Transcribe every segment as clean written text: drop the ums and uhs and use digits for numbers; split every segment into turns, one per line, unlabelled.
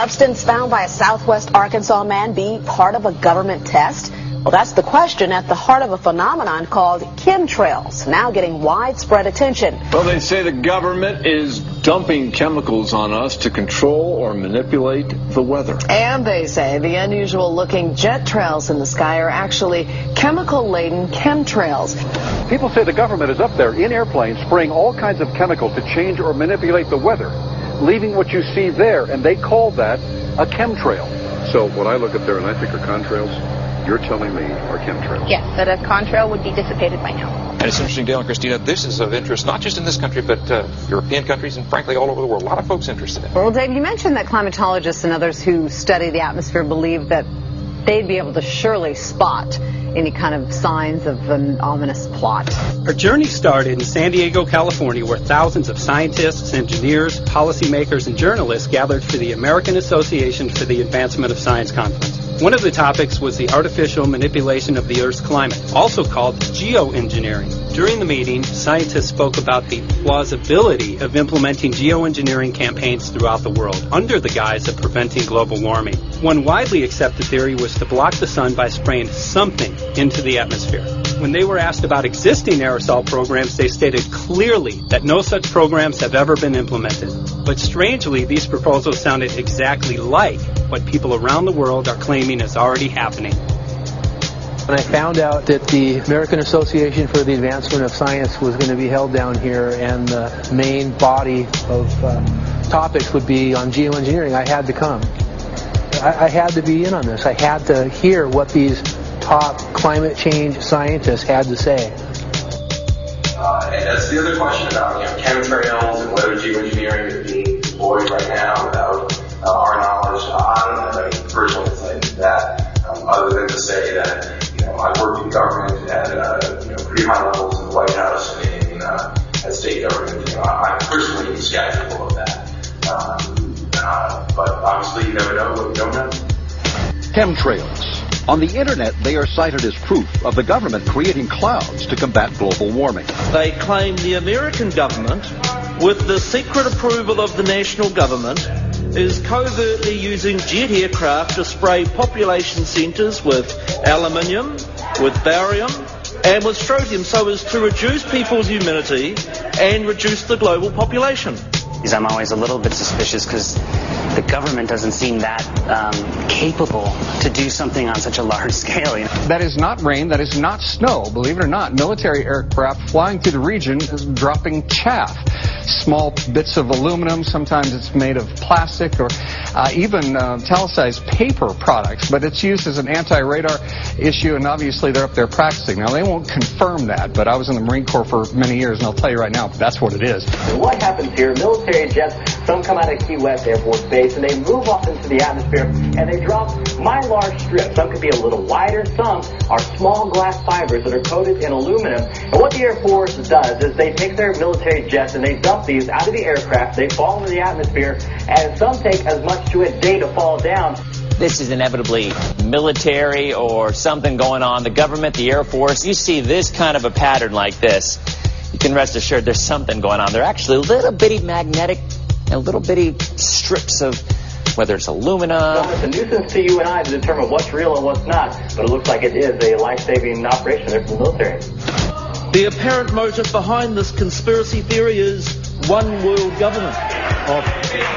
substance found by a Southwest Arkansas man be part of a government test? Well, that's the question at the heart of a phenomenon called chemtrails, now getting widespread attention.
Well, they say the government is dumping chemicals on us to control or manipulate the weather.
And they say the unusual-looking jet trails in the sky are actually chemical-laden chemtrails.
People say the government is up there in airplanes spraying all kinds of chemicals to change or manipulate the weather, leaving what you see there, and they call that a chemtrail. So what I look up there and I think are contrails, you're telling me are chemtrails?
Yes, that a contrail would be dissipated by now.
And it's interesting, Dale and Christina, this is of interest not just in this country, but European countries and, frankly, all over the world. A lot of folks interested in it.
Well, Dave, you mentioned that climatologists and others who study the atmosphere believe that they'd be able to surely spot any kind of signs of an ominous plot.
Our journey started in San Diego, California, where thousands of scientists, engineers, policymakers, and journalists gathered for the American Association for the Advancement of Science Conference. One of the topics was the artificial manipulation of the Earth's climate, also called geoengineering. During the meeting, scientists spoke about the plausibility of implementing geoengineering campaigns throughout the world under the guise of preventing global warming. One widely accepted theory was to block the sun by spraying something into the atmosphere. When they were asked about existing aerosol programs, they stated clearly that no such programs have ever been implemented. But strangely, these proposals sounded exactly like what people around the world are claiming is already happening.
When I found out that the American Association for the Advancement of Science was going to be held down here and the main body of topics would be on geoengineering, I had to come. I had to be in on this. I had to hear what these top climate change scientists had to say.
And that's the other question about chemtrails and whether geoengineering is being deployed right now without our knowledge. I don't have any personal insight into that, other than to say that I worked in government at pretty high levels in the White House and at state government. I'm personally skeptical of that. But obviously you never know what you don't know.
Chemtrails. On the internet, they are cited as proof of the government creating clouds to combat global warming.
They claim the American government, with the secret approval of the national government, is covertly using jet aircraft to spray population centres with aluminium, with barium, and with strontium so as to reduce people's immunity and reduce the global population.
I'm always a little bit suspicious because the government doesn't seem that capable to do something on such a large scale.
That is not rain, that is not snow, believe it or not. Military aircraft flying through the region dropping chaff. Small bits of aluminum, sometimes it's made of plastic or even talicized paper products, but it's used as an anti-radar issue, and obviously they're up there practicing. Now, they won't confirm that, but I was in the Marine Corps for many years, and I'll tell you right now, that's what it is.
And what happens here, military jets, some come out of Key West Air Force Base, and they move off into the atmosphere, and they drop mylar strips. Some could be a little wider, some are small glass fibers that are coated in aluminum. And what the Air Force does is they take their military jets and they dump these out of the aircraft, they fall into the atmosphere, and some take as much to a day to fall down.
This is inevitably military or something going on. The government, the Air Force, you see this kind of a pattern like this, you can rest assured there's something going on. They're actually little bitty magnetic and little bitty strips of, whether it's aluminum.
It's a nuisance to you and I to determine what's real and what's not, but it looks like it is a life-saving operation there for the military.
The apparent motive behind this conspiracy theory is one world government.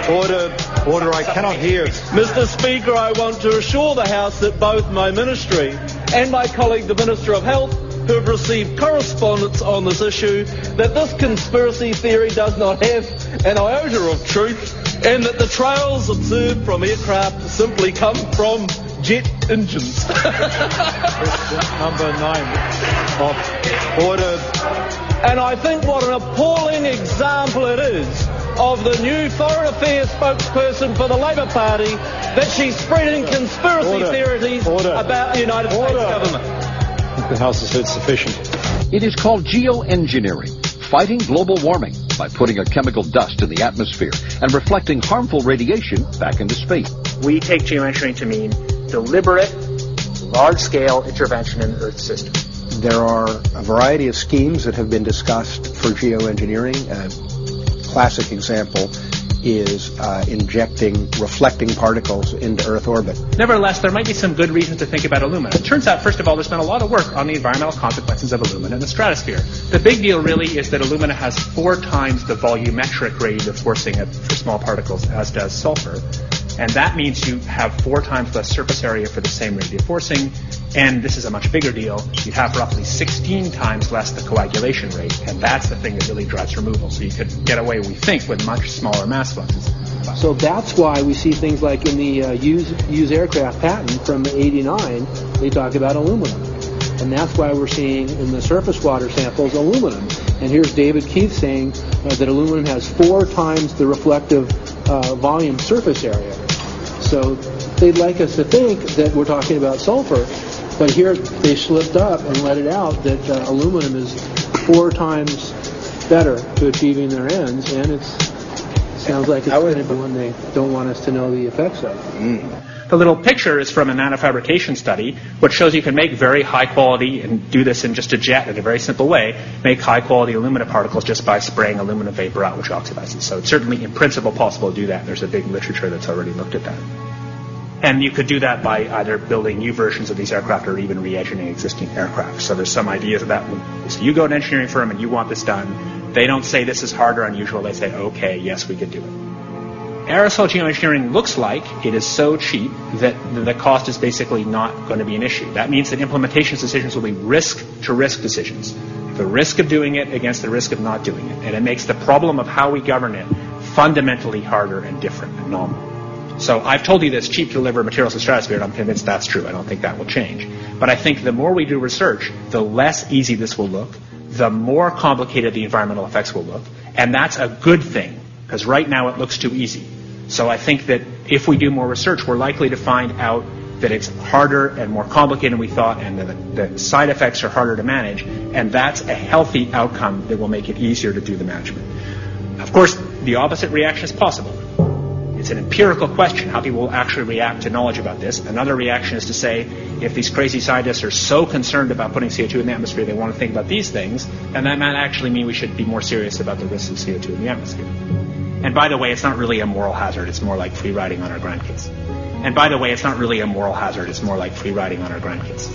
Order, I cannot hear.
Mr. Speaker, I want to assure the House that both my ministry and my colleague, the Minister of Health, who have received correspondence on this issue, that this conspiracy theory does not have an iota of truth, and that the trails observed from aircraft simply come from jet engines.
Question number 9. Order.
And I think what an appalling example it is of the new Foreign Affairs spokesperson for the Labour Party that she's spreading conspiracy theories about the United States government.
The House has heard sufficient.
It is called geoengineering, fighting global warming by putting a chemical dust in the atmosphere and reflecting harmful radiation back into space.
We take geoengineering to mean deliberate, large-scale intervention in the Earth system.
There are a variety of schemes that have been discussed for geoengineering. A classic example is injecting reflecting particles into Earth orbit.
Nevertheless, there might be some good reasons to think about alumina. It turns out, first of all, there's been a lot of work on the environmental consequences of alumina in the stratosphere. The big deal really is that alumina has 4 times the volumetric rate of forcing for small particles as does sulfur. And that means you have 4 times less surface area for the same rate of forcing. And this is a much bigger deal. You have roughly 16 times less the coagulation rate. And that's the thing that really drives removal. So you could get away, we think, with much smaller mass fluxes.
So that's why we see things like in the used aircraft patent from '89, they talk about aluminum. And that's why we're seeing in the surface water samples aluminum. And here's David Keith saying that aluminum has 4 times the reflective volume surface area. So they'd like us to think that we're talking about sulfur, but here they slipped up and let it out that aluminum is 4 times better to achieving their ends, and it sounds like it's going to be one they don't want us to know the effects of.
The little picture is from a nanofabrication study, which shows you can make very high quality, and do this in just a jet in a very simple way, make high quality alumina particles just by spraying aluminum vapor out, which oxidizes. So it's certainly in principle possible to do that. There's a big literature that's already looked at that. And you could do that by either building new versions of these aircraft or even re-engineering existing aircraft. So there's some ideas of that. So you go to an engineering firm and you want this done. They don't say this is hard or unusual. They say, okay, yes, we could do it. Aerosol geoengineering looks like it is so cheap that the cost is basically not going to be an issue. That means that implementation decisions will be risk-to-risk decisions. The risk of doing it against the risk of not doing it. And it makes the problem of how we govern it fundamentally harder and different and novel. So I've told you that it's cheap to deliver materials to the stratosphere, and I'm convinced that's true. I don't think that will change. But I think the more we do research, the less easy this will look, the more complicated the environmental effects will look, and that's a good thing, because right now it looks too easy. So I think that if we do more research, we're likely to find out that it's harder and more complicated than we thought, and the side effects are harder to manage, and that's a healthy outcome that will make it easier to do the management. Of course, the opposite reaction is possible. It's an empirical question, how people will actually react to knowledge about this. Another reaction is to say, if these crazy scientists are so concerned about putting CO2 in the atmosphere, they want to think about these things, and that might actually mean we should be more serious about the risks of CO2 in the atmosphere. And by the way, it's not really a moral hazard. It's more like free riding on our grandkids. And by the way, it's not really a moral hazard. It's more like free riding on our grandkids.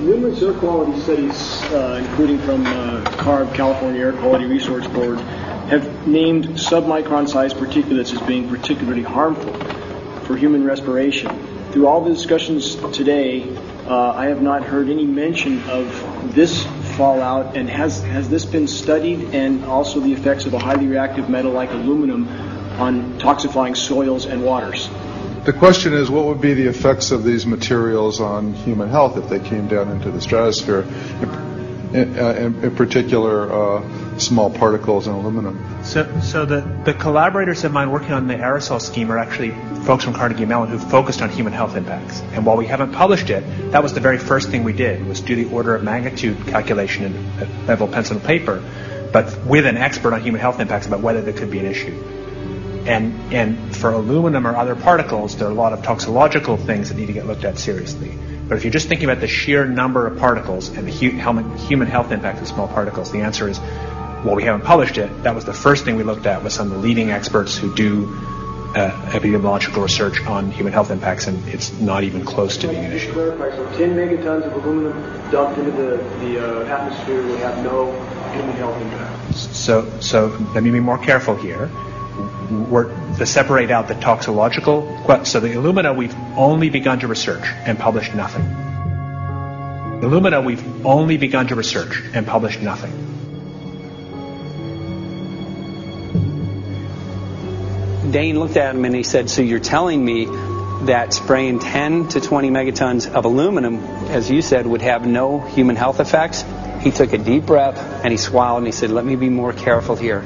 Numerous air quality studies, including from CARB, California Air Quality Resource Board, have named submicron-sized particulates as being particularly harmful for human respiration. Through all the discussions today, I have not heard any mention of this fallout, and has this been studied, and also the effects of a highly reactive metal like aluminum on toxifying soils and waters?
The question is, what would be the effects of these materials on human health if they came down into the stratosphere, in particular small particles and aluminum?
So the collaborators of mine working on the aerosol scheme are actually folks from Carnegie Mellon who focused on human health impacts. And while we haven't published it, that was the very first thing we did, was do the order of magnitude calculation in level pencil and paper, but with an expert on human health impacts about whether there could be an issue. And for aluminum or other particles, there are a lot of toxicological things that need to get looked at seriously. But if you're just thinking about the sheer number of particles and the human health impact of small particles, the answer is, well, we haven't published it. That was the first thing we looked at with some of the leading experts who do epidemiological research on human health impacts, and it's not even close to being an issue.
So 10 megatons of aluminum dumped into the atmosphere would have no human health impact.
So let me be more careful here. To separate out the toxicological, so the alumina we've only begun to research and published nothing. Alumina we've only begun to research and published nothing.
Dane looked at him and he said, so you're telling me that spraying 10 to 20 megatons of aluminum, as you said, would have no human health effects? He took a deep breath and he swallowed and he said, let me be more careful here.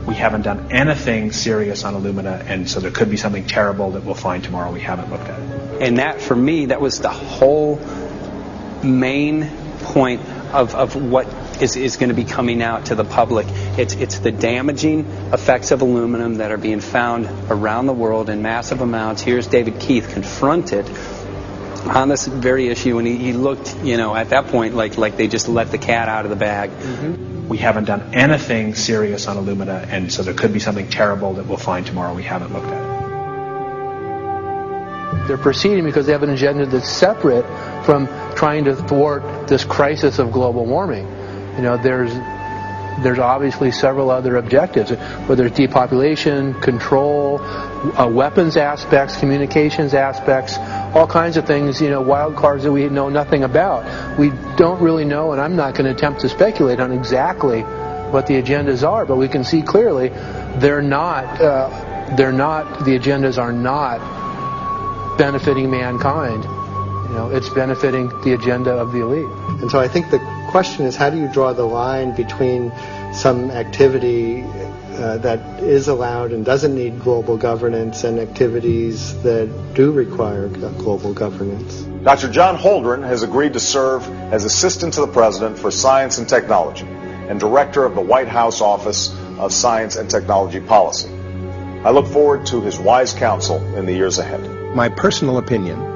We haven't done anything serious on alumina, and so there could be something terrible that we'll find tomorrow we haven't looked at it.
And that, for me, that was the whole main point of what is going to be coming out to the public. It's the damaging effects of aluminum that are being found around the world in massive amounts. Here's David Keith confronted on this very issue, and he looked, at that point like they just let the cat out of the bag.
Mm-hmm.
we haven't done anything serious on Illumina, and so there could be something terrible that we'll find tomorrow we haven't looked at.
They're proceeding because they have an agenda that's separate from trying to thwart this crisis of global warming. You know, there's obviously several other objectives, whether it's depopulation, control, weapons aspects, communications aspects, all kinds of things, you know, wild cards that we know nothing about. We don't really know, and I'm not going to attempt to speculate on exactly what the agendas are, but we can see clearly the agendas are not benefiting mankind. You know, it's benefiting the agenda of the elite.
And so I think the question is, how do you draw the line between some activity that is allowed and doesn't need global governance and activities that do require global governance?
Dr. John Holdren has agreed to serve as Assistant to the President for Science and Technology and Director of the White House Office of Science and Technology Policy. I look forward to his wise counsel in the years ahead.
My personal opinion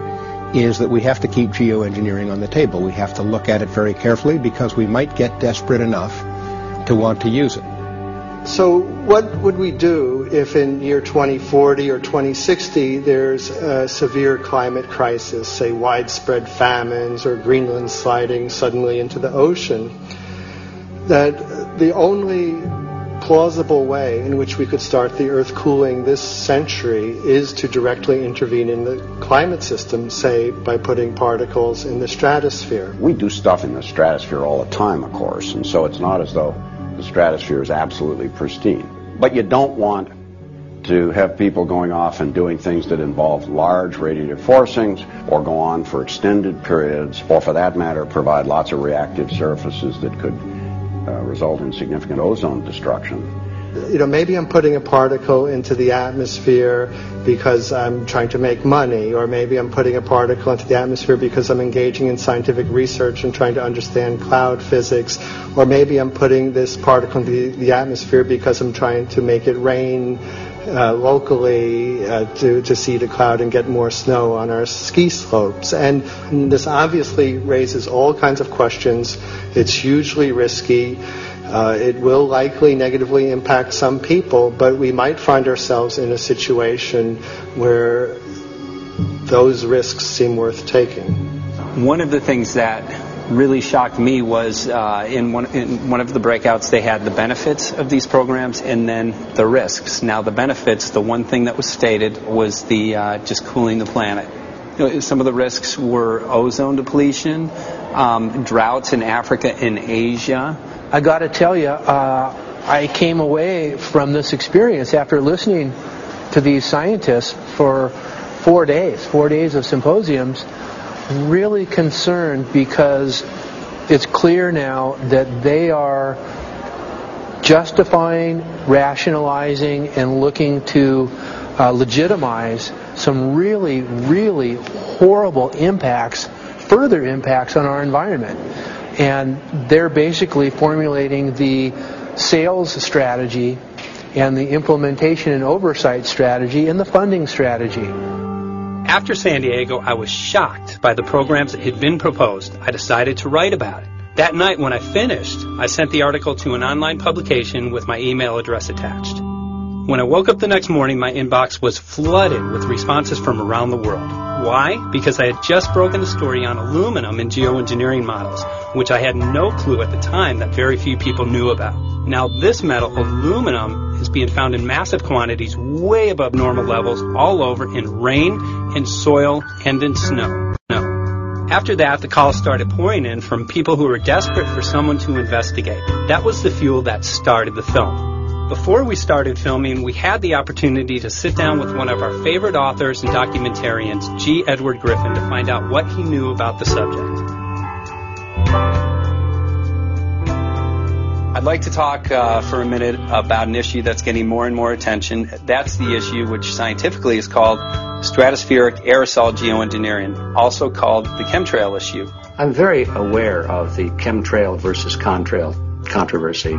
is that we have to keep geoengineering on the table. We have to look at it very carefully because we might get desperate enough to want to use it.
So what would we do if in year 2040 or 2060 there's a severe climate crisis, say widespread famines or Greenland sliding suddenly into the ocean, that the only plausible way in which we could start the Earth cooling this century is to directly intervene in the climate system, say by putting particles in the stratosphere?
We do stuff in the stratosphere all the time, of course, and so it's not as though the stratosphere is absolutely pristine. But you don't want to have people going off and doing things that involve large radiative forcings or go on for extended periods, or for that matter provide lots of reactive surfaces that could result in significant ozone destruction.
You know, maybe I'm putting a particle into the atmosphere because I'm trying to make money, or maybe I'm putting a particle into the atmosphere because I'm engaging in scientific research and trying to understand cloud physics, or maybe I'm putting this particle into the atmosphere because I'm trying to make it rain locally to seed a cloud and get more snow on our ski slopes. And this obviously raises all kinds of questions. It's hugely risky. It will likely negatively impact some people, but we might find ourselves in a situation where those risks seem worth taking.
One of the things that really shocked me was in one of the breakouts they had the benefits of these programs and then the risks. Now the benefits, the one thing that was stated was the just cooling the planet. You know, some of the risks were ozone depletion, droughts in Africa and Asia.
I got to tell you, I came away from this experience after listening to these scientists for 4 days of symposiums, really concerned because it's clear now that they are justifying, rationalizing, and looking to legitimize some really, really horrible impacts, further impacts on our environment. And they're basically formulating the sales strategy and the implementation and oversight strategy and the funding strategy.
After San Diego, I was shocked by the programs that had been proposed. I decided to write about it. That night when I finished, I sent the article to an online publication with my email address attached. When I woke up the next morning, my inbox was flooded with responses from around the world. Why? Because I had just broken the story on aluminum in geoengineering models, which I had no clue at the time that very few people knew about. Now this metal, aluminum, is being found in massive quantities way above normal levels all over in rain, in soil, and in snow. After that, the calls started pouring in from people who were desperate for someone to investigate. That was the fuel that started the film. Before we started filming, we had the opportunity to sit down with one of our favorite authors and documentarians, G. Edward Griffin, to find out what he knew about the subject. I'd like to talk for a minute about an issue that's getting more and more attention. That's the issue which scientifically is called stratospheric aerosol geoengineering, also called the chemtrail issue.
I'm very aware of the chemtrail versus contrail controversy.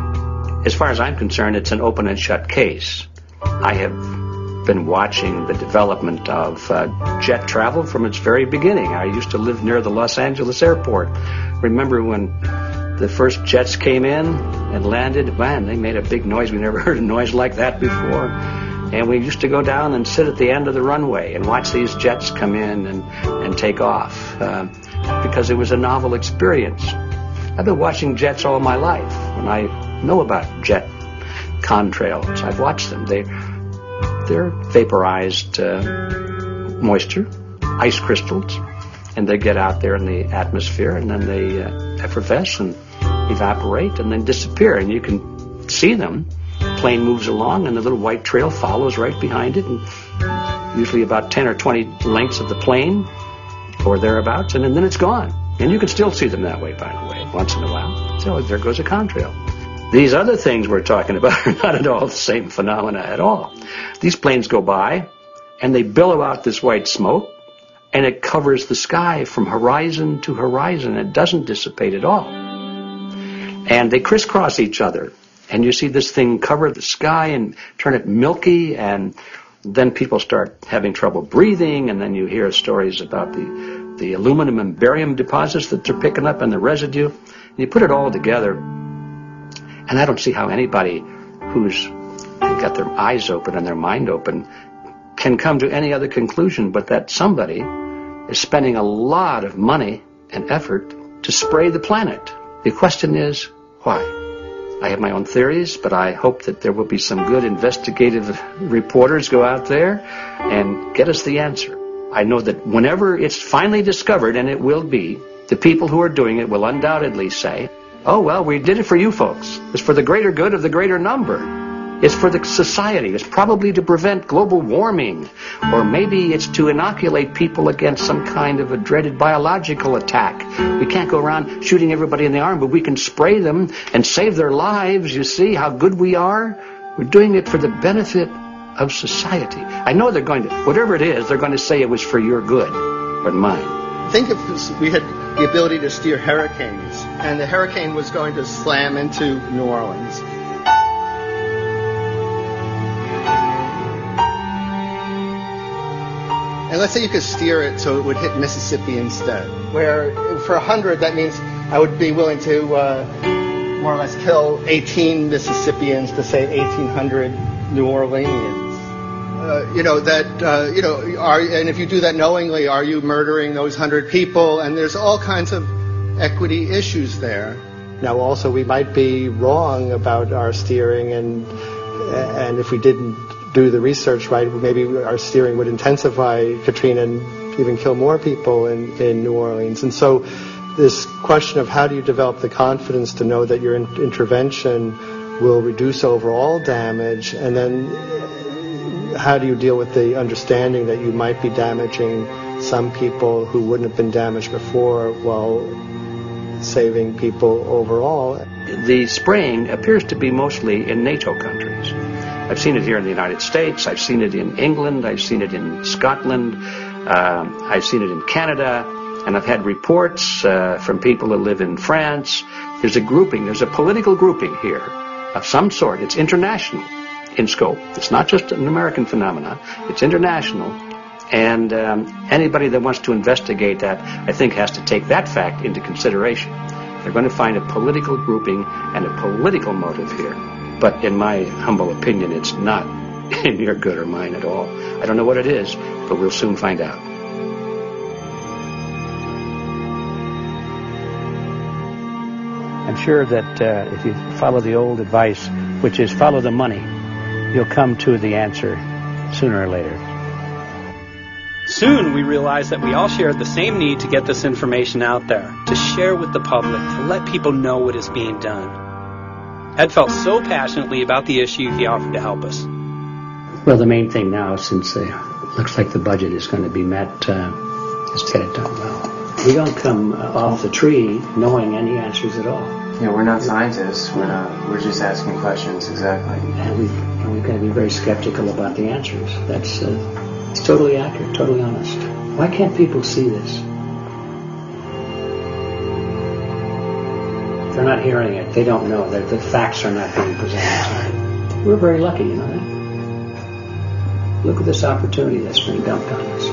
As far as I'm concerned, it's an open and shut case. I have been watching the development of jet travel from its very beginning. I used to live near the Los Angeles airport. Remember when the first jets came in and landed, man, they made a big noise. We never heard a noise like that before. And we used to go down and sit at the end of the runway and watch these jets come in and take off because it was a novel experience. I've been watching jets all my life. When I know about jet contrails, I've watched them. They're vaporized moisture, ice crystals, and they get out there in the atmosphere, and then they effervesce and evaporate and then disappear, and you can see them. Plane moves along, and the little white trail follows right behind it, and usually about 10 or 20 lengths of the plane or thereabouts, and then it's gone. And you can still see them that way, by the way, once in a while. So there goes a contrail. These other things we're talking about are not at all the same phenomena at all. These planes go by, and they billow out this white smoke, and it covers the sky from horizon to horizon. It doesn't dissipate at all. And they crisscross each other. And you see this thing cover the sky and turn it milky, and then people start having trouble breathing, and then you hear stories about the aluminum and barium deposits that they're picking up and the residue. And you put it all together, and I don't see how anybody who's got their eyes open and their mind open can come to any other conclusion but that somebody is spending a lot of money and effort to spray the planet. The question is, why? I have my own theories, but I hope that there will be some good investigative reporters go out there and get us the answer. I know that whenever it's finally discovered, and it will be, the people who are doing it will undoubtedly say, oh, well, we did it for you folks. It's for the greater good of the greater number. It's for the society. It's probably to prevent global warming. Or maybe it's to inoculate people against some kind of a dreaded biological attack. We can't go around shooting everybody in the arm, but we can spray them and save their lives. You see how good we are? We're doing it for the benefit of society. I know they're going to, whatever it is, they're going to say it was for your good or mine.
Think if we had the ability to steer hurricanes, and the hurricane was going to slam into New Orleans. And let's say you could steer it so it would hit Mississippi instead, where for 100, that means I would be willing to more or less kill 18 Mississippians to save 1,800 New Orleanians. And if you do that knowingly, are you murdering those 100 people? And there's all kinds of equity issues there. Now, also, we might be wrong about our steering, and if we didn't do the research right, maybe our steering would intensify Katrina and even kill more people in New Orleans. And so this question of how do you develop the confidence to know that your intervention will reduce overall damage, and then how do you deal with the understanding that you might be damaging some people who wouldn't have been damaged before while saving people overall?
The spraying appears to be mostly in NATO countries. I've seen it here in the United States. I've seen it in England. I've seen it in Scotland. I've seen it in Canada. And I've had reports from people who live in France. There's a grouping. There's a political grouping here of some sort. It's international in scope. It's not just an American phenomenon. It's international. And anybody that wants to investigate that, I think, has to take that fact into consideration. They're going to find a political grouping and a political motive here. But in my humble opinion, it's not in your good or mine at all. I don't know what it is, but we'll soon find out.
I'm sure that if you follow the old advice, which is follow the money, you'll come to the answer sooner or later.
Soon we realized that we all shared the same need to get this information out there, to share with the public, to let people know what is being done. Ed felt so passionately about the issue, he offered to help us.
Well, the main thing now, since it looks like the budget is going to be met, is to get it done well. We don't come off the tree knowing any answers at all.
Yeah, we're not scientists. We're just asking questions, exactly.
And we've got to be very skeptical about the answers. That's it's totally accurate, totally honest. Why can't people see this? They're not hearing it. They don't know that the facts are not being presented to them. We're very lucky, you know that? Look at this opportunity that's being dumped on us.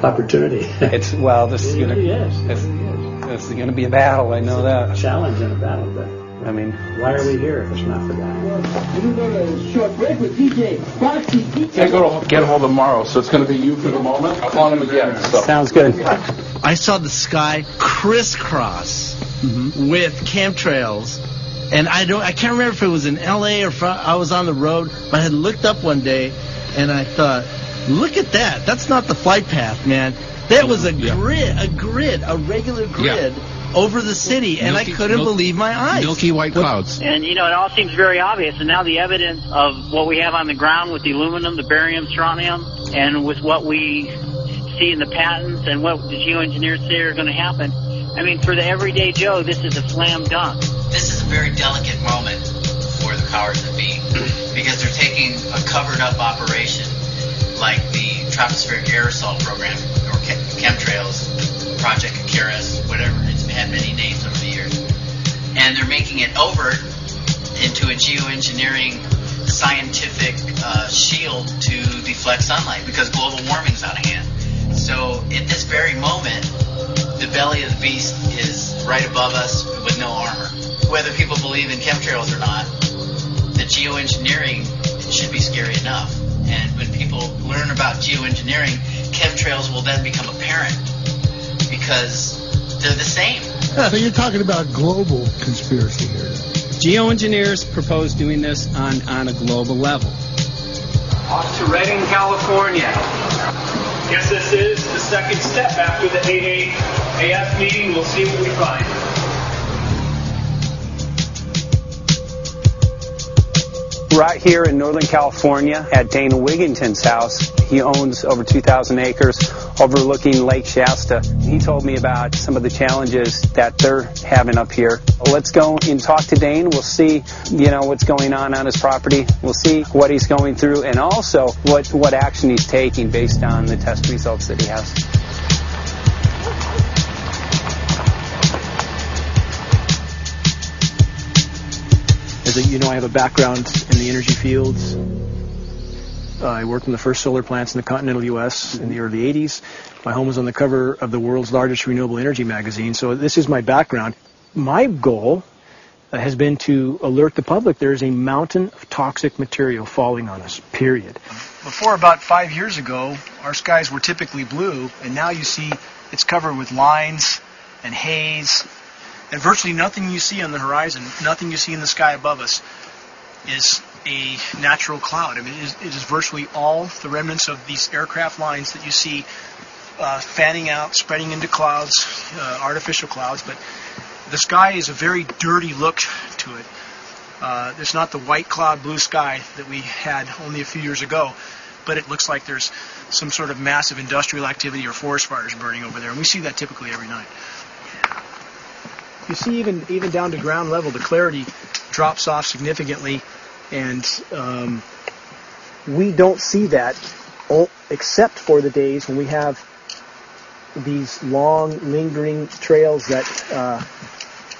Opportunity.
It's, well, this,
it really is.
This is going to be a battle, I know that.
Challenge and a battle, but
I mean,
why are we here if it's not for that?
We're going to short break with DJ Foxy.
Can't go to get him all tomorrow, so it's going to be you for the moment. I'll call him again. So.
Sounds good.
I saw the sky crisscross with chemtrails, and I can't remember if it was in L.A. or I was on the road, but I had looked up one day, and I thought, look at that. That's not the flight path, man. That was a regular grid over the city, and I couldn't believe my eyes.
Milky white clouds.
And, it all seems very obvious. And now the evidence of what we have on the ground with the aluminum, the barium, strontium, and with what we see in the patents and what the geoengineers say are going to happen, I mean, for the everyday Joe, this is a slam dunk.
This is a very delicate moment for the powers that be, because they're taking a covered-up operation like the tropospheric aerosol program, or chemtrails, Project Icarus, whatever. It's had many names over the years. And they're making it overt into a geoengineering scientific shield to deflect sunlight, because global warming's out of hand. So at this very moment, the belly of the beast is right above us with no armor. Whether people believe in chemtrails or not, the geoengineering should be scary enough. And when people learn about geoengineering, chemtrails will then become apparent, because they're the same.
So you're talking about global conspiracy here.
Geoengineers propose doing this on a global level.
Off to Redding, California. Guess this is the second step after the AAAF meeting. We'll see what we find.
Right here in Northern California at Dana Wigginton's house. He owns over 2,000 acres overlooking Lake Shasta. He told me about some of the challenges that they're having up here. Let's go and talk to Dane. We'll see, what's going on his property. We'll see what he's going through, and also what action he's taking based on the test results that he has.
As I have a background in the energy fields. I worked in the first solar plants in the continental U.S. in the early 80s. My home was on the cover of the world's largest renewable energy magazine, so this is my background. My goal has been to alert the public there is a mountain of toxic material falling on us, period.
Before about 5 years ago, our skies were typically blue, and now you see it's covered with lines and haze, and virtually nothing you see on the horizon, nothing you see in the sky above us is a natural cloud. I mean, it is virtually all the remnants of these aircraft lines that you see fanning out, spreading into clouds, artificial clouds. But the sky is a very dirty look to it. It's not the white cloud, blue sky that we had only a few years ago, but it looks like there's some sort of massive industrial activity or forest fires burning over there, and we see that typically every night. You see, even down to ground level, the clarity drops off significantly, and we don't see that except for the days when we have these long, lingering trails that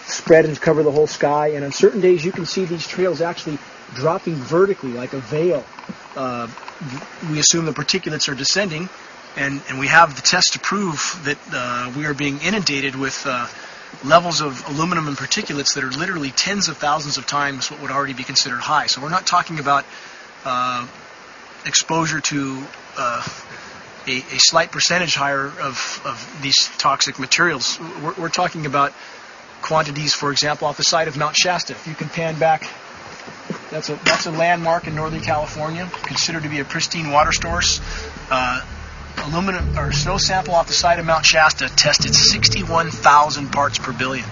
spread and cover the whole sky. And on certain days, you can see these trails actually dropping vertically like a veil. We assume the particulates are descending, and we have the test to prove that we are being inundated with levels of aluminum and particulates that are literally tens of thousands of times what would already be considered high. So we're not talking about exposure to a slight percentage higher of these toxic materials. We're talking about quantities, for example, off the side of Mount Shasta. If you can pan back, that's a landmark in Northern California, considered to be a pristine water source. Aluminum or snow sample off the side of Mount Shasta tested 61,000 parts per billion.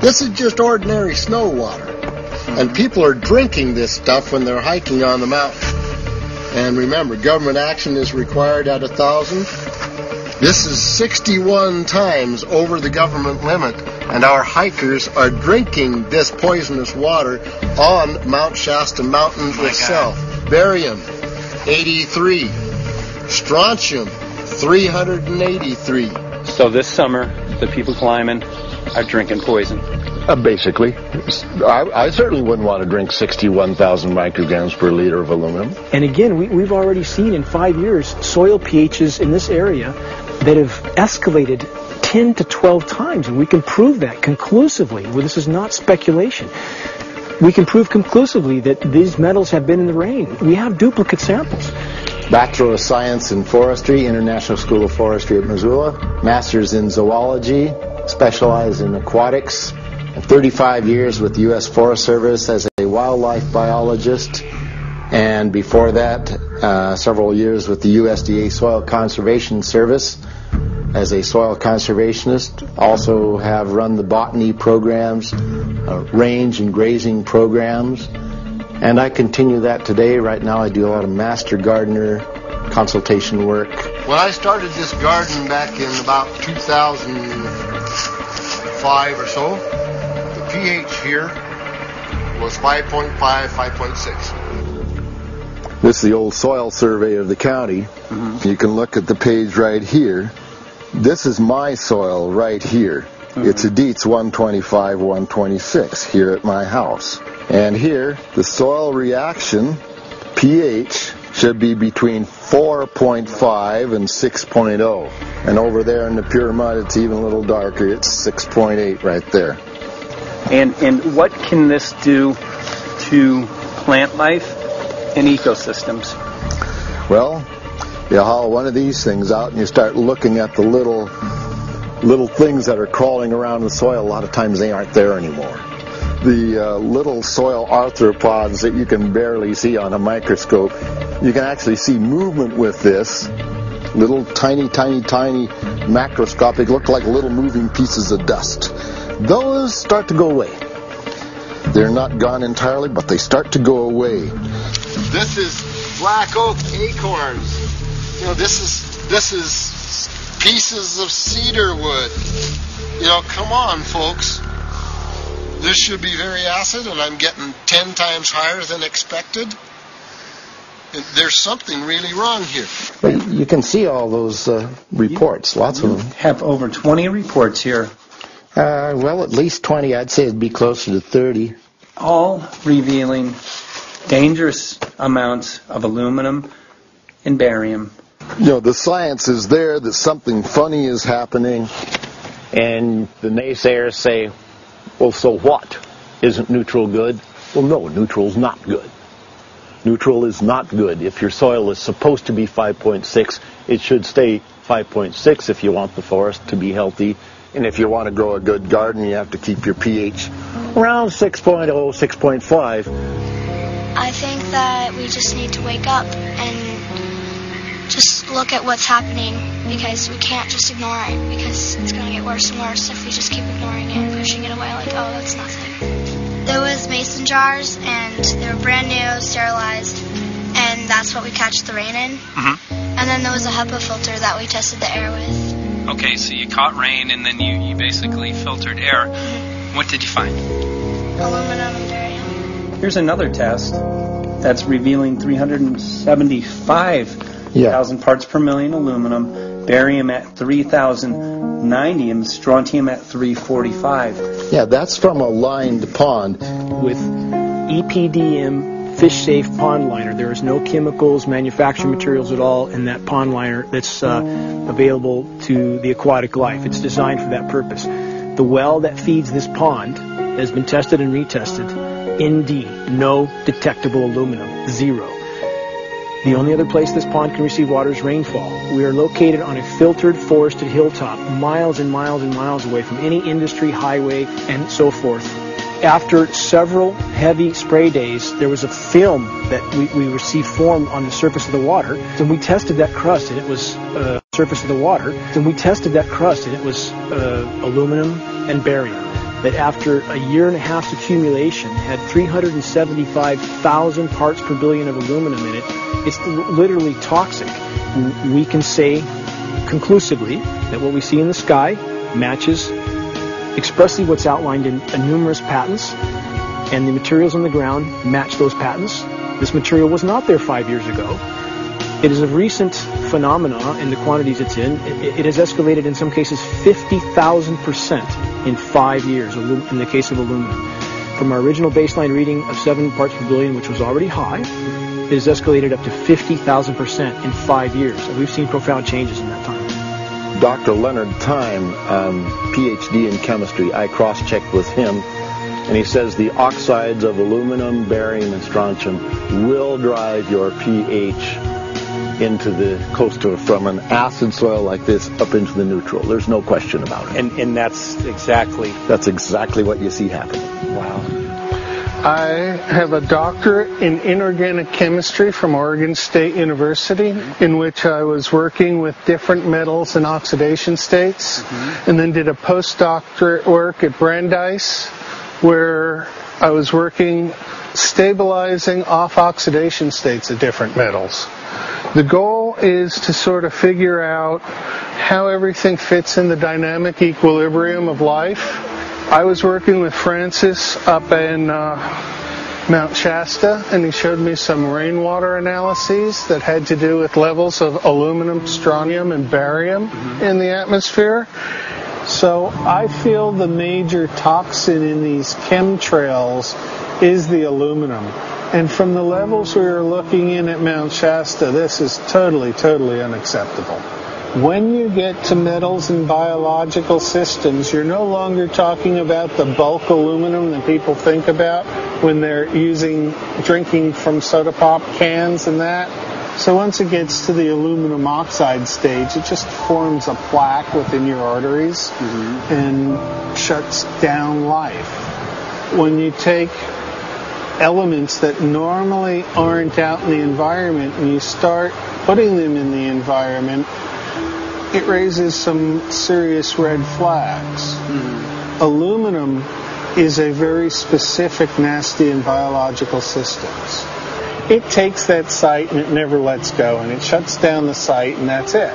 This is just ordinary snow water, and people are drinking this stuff when they're hiking on the mountain. And remember, government action is required at 1,000. This is 61 times over the government limit, and our hikers are drinking this poisonous water on Mount Shasta Mountain itself. Barium, 83. Strontium, 383.
So this summer, the people climbing are drinking poison.
Basically. I certainly wouldn't want to drink 61,000 micrograms per liter of aluminum.
And again, we've already seen in 5 years soil pHs in this area that have escalated 10 to 12 times, and we can prove that conclusively. Well, this is not speculation. We can prove conclusively that these metals have been in the rain. We have duplicate samples.
Bachelor of Science in Forestry, International School of Forestry at Missoula. Master's in Zoology, specialized in aquatics. And 35 years with the U.S. Forest Service as a wildlife biologist. And before that, several years with the USDA Soil Conservation Service as a soil conservationist. Also have run the botany programs, range and grazing programs. And I continue that today. Right now I do a lot of master gardener consultation work.
When I started this garden back in about 2005 or so, the pH here was 5.5, 5.6.
This is the old soil survey of the county. You can look at the page right here. This is my soil right here. It's a Dietz 125, 126 here at my house. And here, the soil reaction pH should be between 4.5 and 6.0. And over there in the pure mud, it's even a little darker. It's 6.8 right there.
And what can this do to plant life and ecosystems?
Well, you haul one of these things out and you start looking at the little things that are crawling around the soil. A lot of times they aren't there anymore. The little soil arthropods that you can barely see on a microscope, you can actually see movement with this. Little tiny macroscopic, look like little moving pieces of dust. Those start to go away. They're not gone entirely, but they start to go away.
This is black oak acorns. You know, this is pieces of cedar wood. You know, come on, folks. This should be very acid, and I'm getting 10 times higher than expected. There's something really wrong here.
But you can see all those reports, lots of them.
Have over 20 reports here.
Well, at least 20. I'd say it'd be closer to 30.
All revealing dangerous amounts of aluminum and barium.
You know, the science is there that something funny is happening.
And the naysayers say, well, so what? Isn't neutral good? Well, no, neutral's not good. Neutral is not good. If your soil is supposed to be 5.6, it should stay 5.6 if you want the forest to be healthy. And if you want to grow a good garden, you have to keep your pH around 6.0, 6.5.
I think that we just need to wake up and just look at what's happening, because we can't just ignore it, because it's going to get worse and worse if we just keep ignoring it and pushing it away like, oh, that's nothing. There was mason jars, and they were brand new, sterilized, and that's what we catch the rain in. And then there was a HEPA filter that we tested the air with.
Okay, so you caught rain and then you basically filtered air. What did you find?
Aluminum and barium.
Here's another test that's revealing 375,000 parts per million aluminum, barium at 3,090, and strontium at 345.
Yeah, that's from a lined pond.
With EPDM fish safe pond liner. There is no chemicals, manufacturing materials at all in that pond liner that's available to the aquatic life. It's designed for that purpose. The well that feeds this pond has been tested and retested. ND, no detectable aluminum, 0. The only other place this pond can receive water is rainfall. We are located on a filtered, forested hilltop, miles and miles and miles away from any industry, highway, and so forth. After several heavy spray days, there was a film that we received formed on the surface of the water. And we tested that crust, and it was aluminum and barium. That after a year and a half's accumulation had 375,000 parts per billion of aluminum in it. It's literally toxic. We can say conclusively that what we see in the sky matches expressly what's outlined in numerous patents, and the materials on the ground match those patents. This material was not there 5 years ago. It is a recent phenomena in the quantities it's in. It has escalated in some cases 50,000% in 5 years in the case of aluminum. From our original baseline reading of 7 parts per billion, which was already high, it has escalated up to 50,000% in 5 years. And we've seen profound changes in that time.
Dr. Leonard Time, PhD in chemistry. I cross-checked with him, and he says the oxides of aluminum, barium, and strontium will drive your pH into the coastal, from an acid soil like this up into the neutral. There's no question about it.
And that's exactly
what you see happening.
Wow.
I have a doctorate in inorganic chemistry from Oregon State University, in which I was working with different metals and oxidation states, and then did a postdoctorate work at Brandeis, where I was working stabilizing off oxidation states of different metals. The goal is to sort of figure out how everything fits in the dynamic equilibrium of life. I was working with Francis up in Mount Shasta, and he showed me some rainwater analyses that had to do with levels of aluminum, strontium, and barium in the atmosphere. So I feel the major toxin in these chemtrails is the aluminum. And from the levels we were looking in at Mount Shasta, this is totally, totally unacceptable. When you get to metals and biological systems, you're no longer talking about the bulk aluminum that people think about when they're drinking from soda pop cans and that. So once it gets to the aluminum oxide stage, it just forms a plaque within your arteries and shuts down life. When you take elements that normally aren't out in the environment and you start putting them in the environment, it raises some serious red flags. Aluminum is a very specific, nasty in biological systems. It takes that site and it never lets go, and it shuts down the site, and that's it.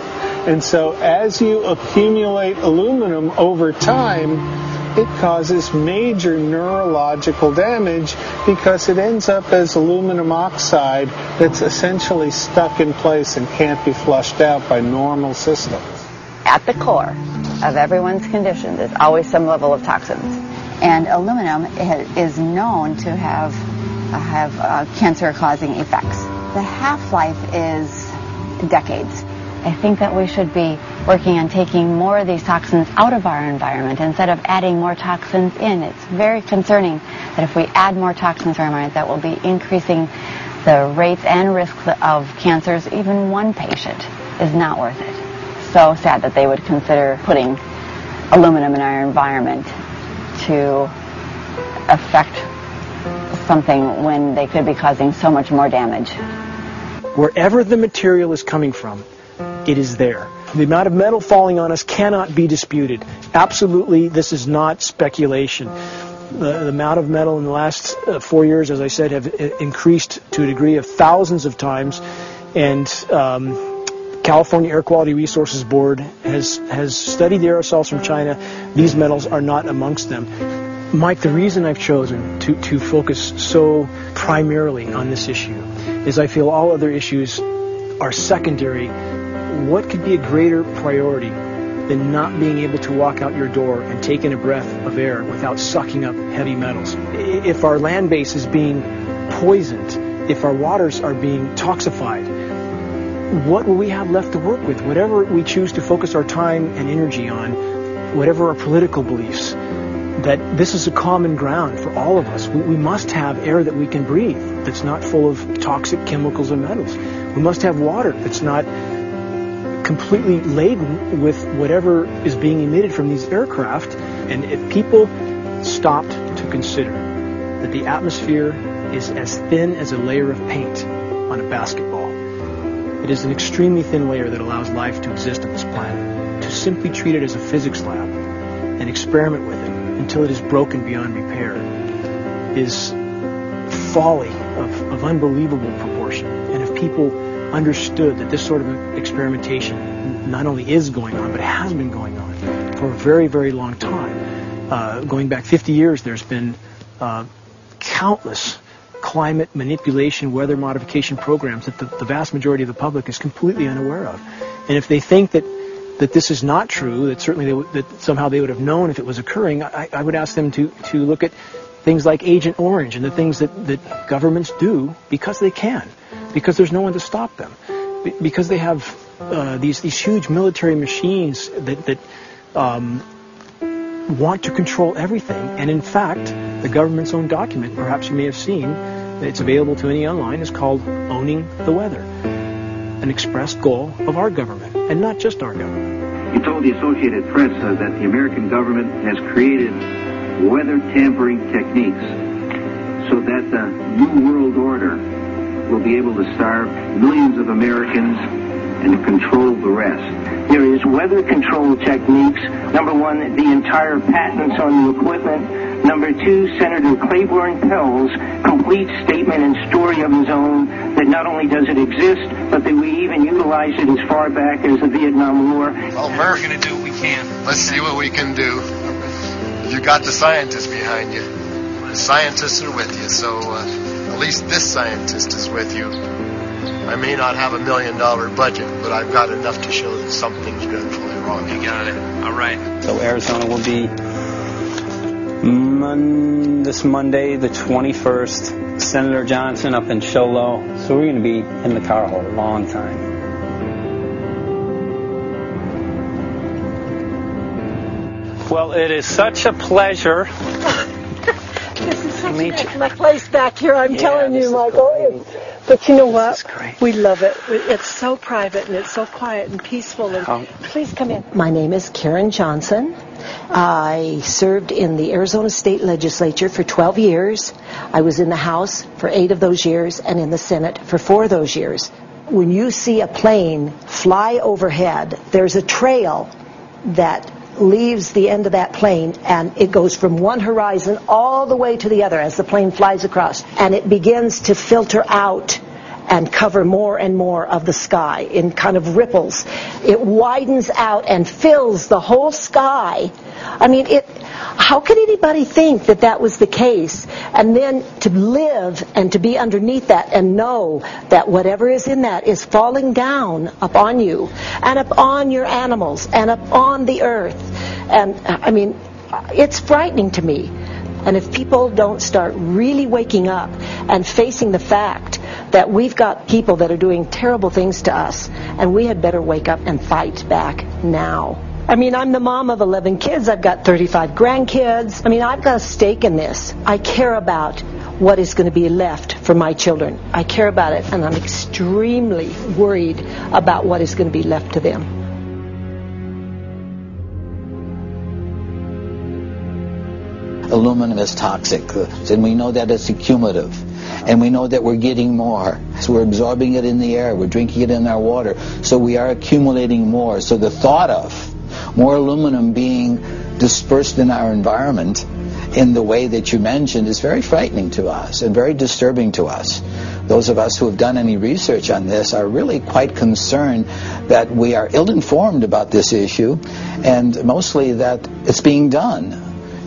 And so as you accumulate aluminum over time, it causes major neurological damage because it ends up as aluminum oxide that's essentially stuck in place and can't be flushed out by normal systems.
At the core of everyone's condition, there's always some level of toxins. And aluminum is known to have cancer-causing effects. The half-life is decades. I think that we should be working on taking more of these toxins out of our environment instead of adding more toxins in. It's very concerning that if we add more toxins to our environment, that will be increasing the rates and risks of cancers. Even one patient is not worth it. So sad that they would consider putting aluminum in our environment to affect something when they could be causing so much more damage.
Wherever the material is coming from, it is there. The amount of metal falling on us cannot be disputed. Absolutely, this is not speculation. The amount of metal in the last 4 years, as I said, have increased to a degree of thousands of times, and California Air Quality Resources Board has studied the aerosols from China. These metals are not amongst them. Mike, the reason I've chosen to focus so primarily on this issue is I feel all other issues are secondary. What could be a greater priority than not being able to walk out your door and take in a breath of air without sucking up heavy metals? If our land base is being poisoned, if our waters are being toxified, what will we have left to work with? Whatever we choose to focus our time and energy on, whatever our political beliefs, that this is a common ground for all of us. We must have air that we can breathe that's not full of toxic chemicals and metals. We must have water that's not completely laden with whatever is being emitted from these aircraft. And if people stopped to consider that the atmosphere is as thin as a layer of paint on a basketball, it is an extremely thin layer that allows life to exist on this planet. To simply treat it as a physics lab and experiment with it until it is broken beyond repair is folly of unbelievable proportion. And if people understood that this sort of experimentation not only is going on, but has been going on for a very, very long time. Going back 50 years, there's been countless climate manipulation, weather modification programs that the vast majority of the public is completely unaware of. And if they think that this is not true, that certainly that somehow they would have known if it was occurring, I would ask them to look at things like Agent Orange and the things that governments do because they can, because there's no one to stop them, because they have these huge military machines that want to control everything. And in fact, the government's own document, perhaps you may have seen, it's available to any online, is called Owning the Weather, an expressed goal of our government, and not just our government.
He told the Associated Press that the American government has created weather tampering techniques so that the New World Order will be able to starve millions of Americans and control the rest.
There is weather control techniques. Number one, the entire patents on the equipment. Number two, Senator Claiborne Pell's complete statement and story of his own that not only does it exist, but that we even utilized it as far back as the Vietnam War.
Well, Murph, we're going to do what we can.
Let's see what we can do. You got the scientists behind you. The scientists are with you, so at least this scientist is with you. I may not have $1 million budget, but I've got enough to show that something's dreadfully wrong.
You got it. All right.
So Arizona will be this Monday, the 21st. Senator Johnson up in Show Low. So we're going to be in the car a long time. Well, it is such a pleasure.
This is such my place back here, I'm telling you, Michael. But you know what? We love it. It's so private and it's so quiet and peaceful. And please come in. My name is Karen Johnson. I served in the Arizona State Legislature for 12 years. I was in the House for 8 of those years and in the Senate for 4 of those years. When you see a plane fly overhead, there's a trail that leaves the end of that plane, and it goes from one horizon all the way to the other as the plane flies across, and it begins to filter out and cover more and more of the sky in kind of ripples. It widens out and fills the whole sky. I mean, how could anybody think that that was the case? And then to live and to be underneath that and know that whatever is in that is falling down upon you and upon your animals and upon the earth. And I mean, it's frightening to me. And if people don't start really waking up and facing the fact that we've got people that are doing terrible things to us, and we had better wake up and fight back now. I mean, I'm the mom of 11 kids. I've got 35 grandkids. I mean, I've got a stake in this. I care about what is going to be left for my children. I care about it, and I'm extremely worried about what is going to be left to them.
Aluminum is toxic, and we know that it's accumulative. And we know that we're getting more. So we're absorbing it in the air. We're drinking it in our water. So we are accumulating more. So the thought of more aluminum being dispersed in our environment in the way that you mentioned is very frightening to us and very disturbing to us. Those of us who have done any research on this are really quite concerned that we are ill-informed about this issue, and mostly that it's being done.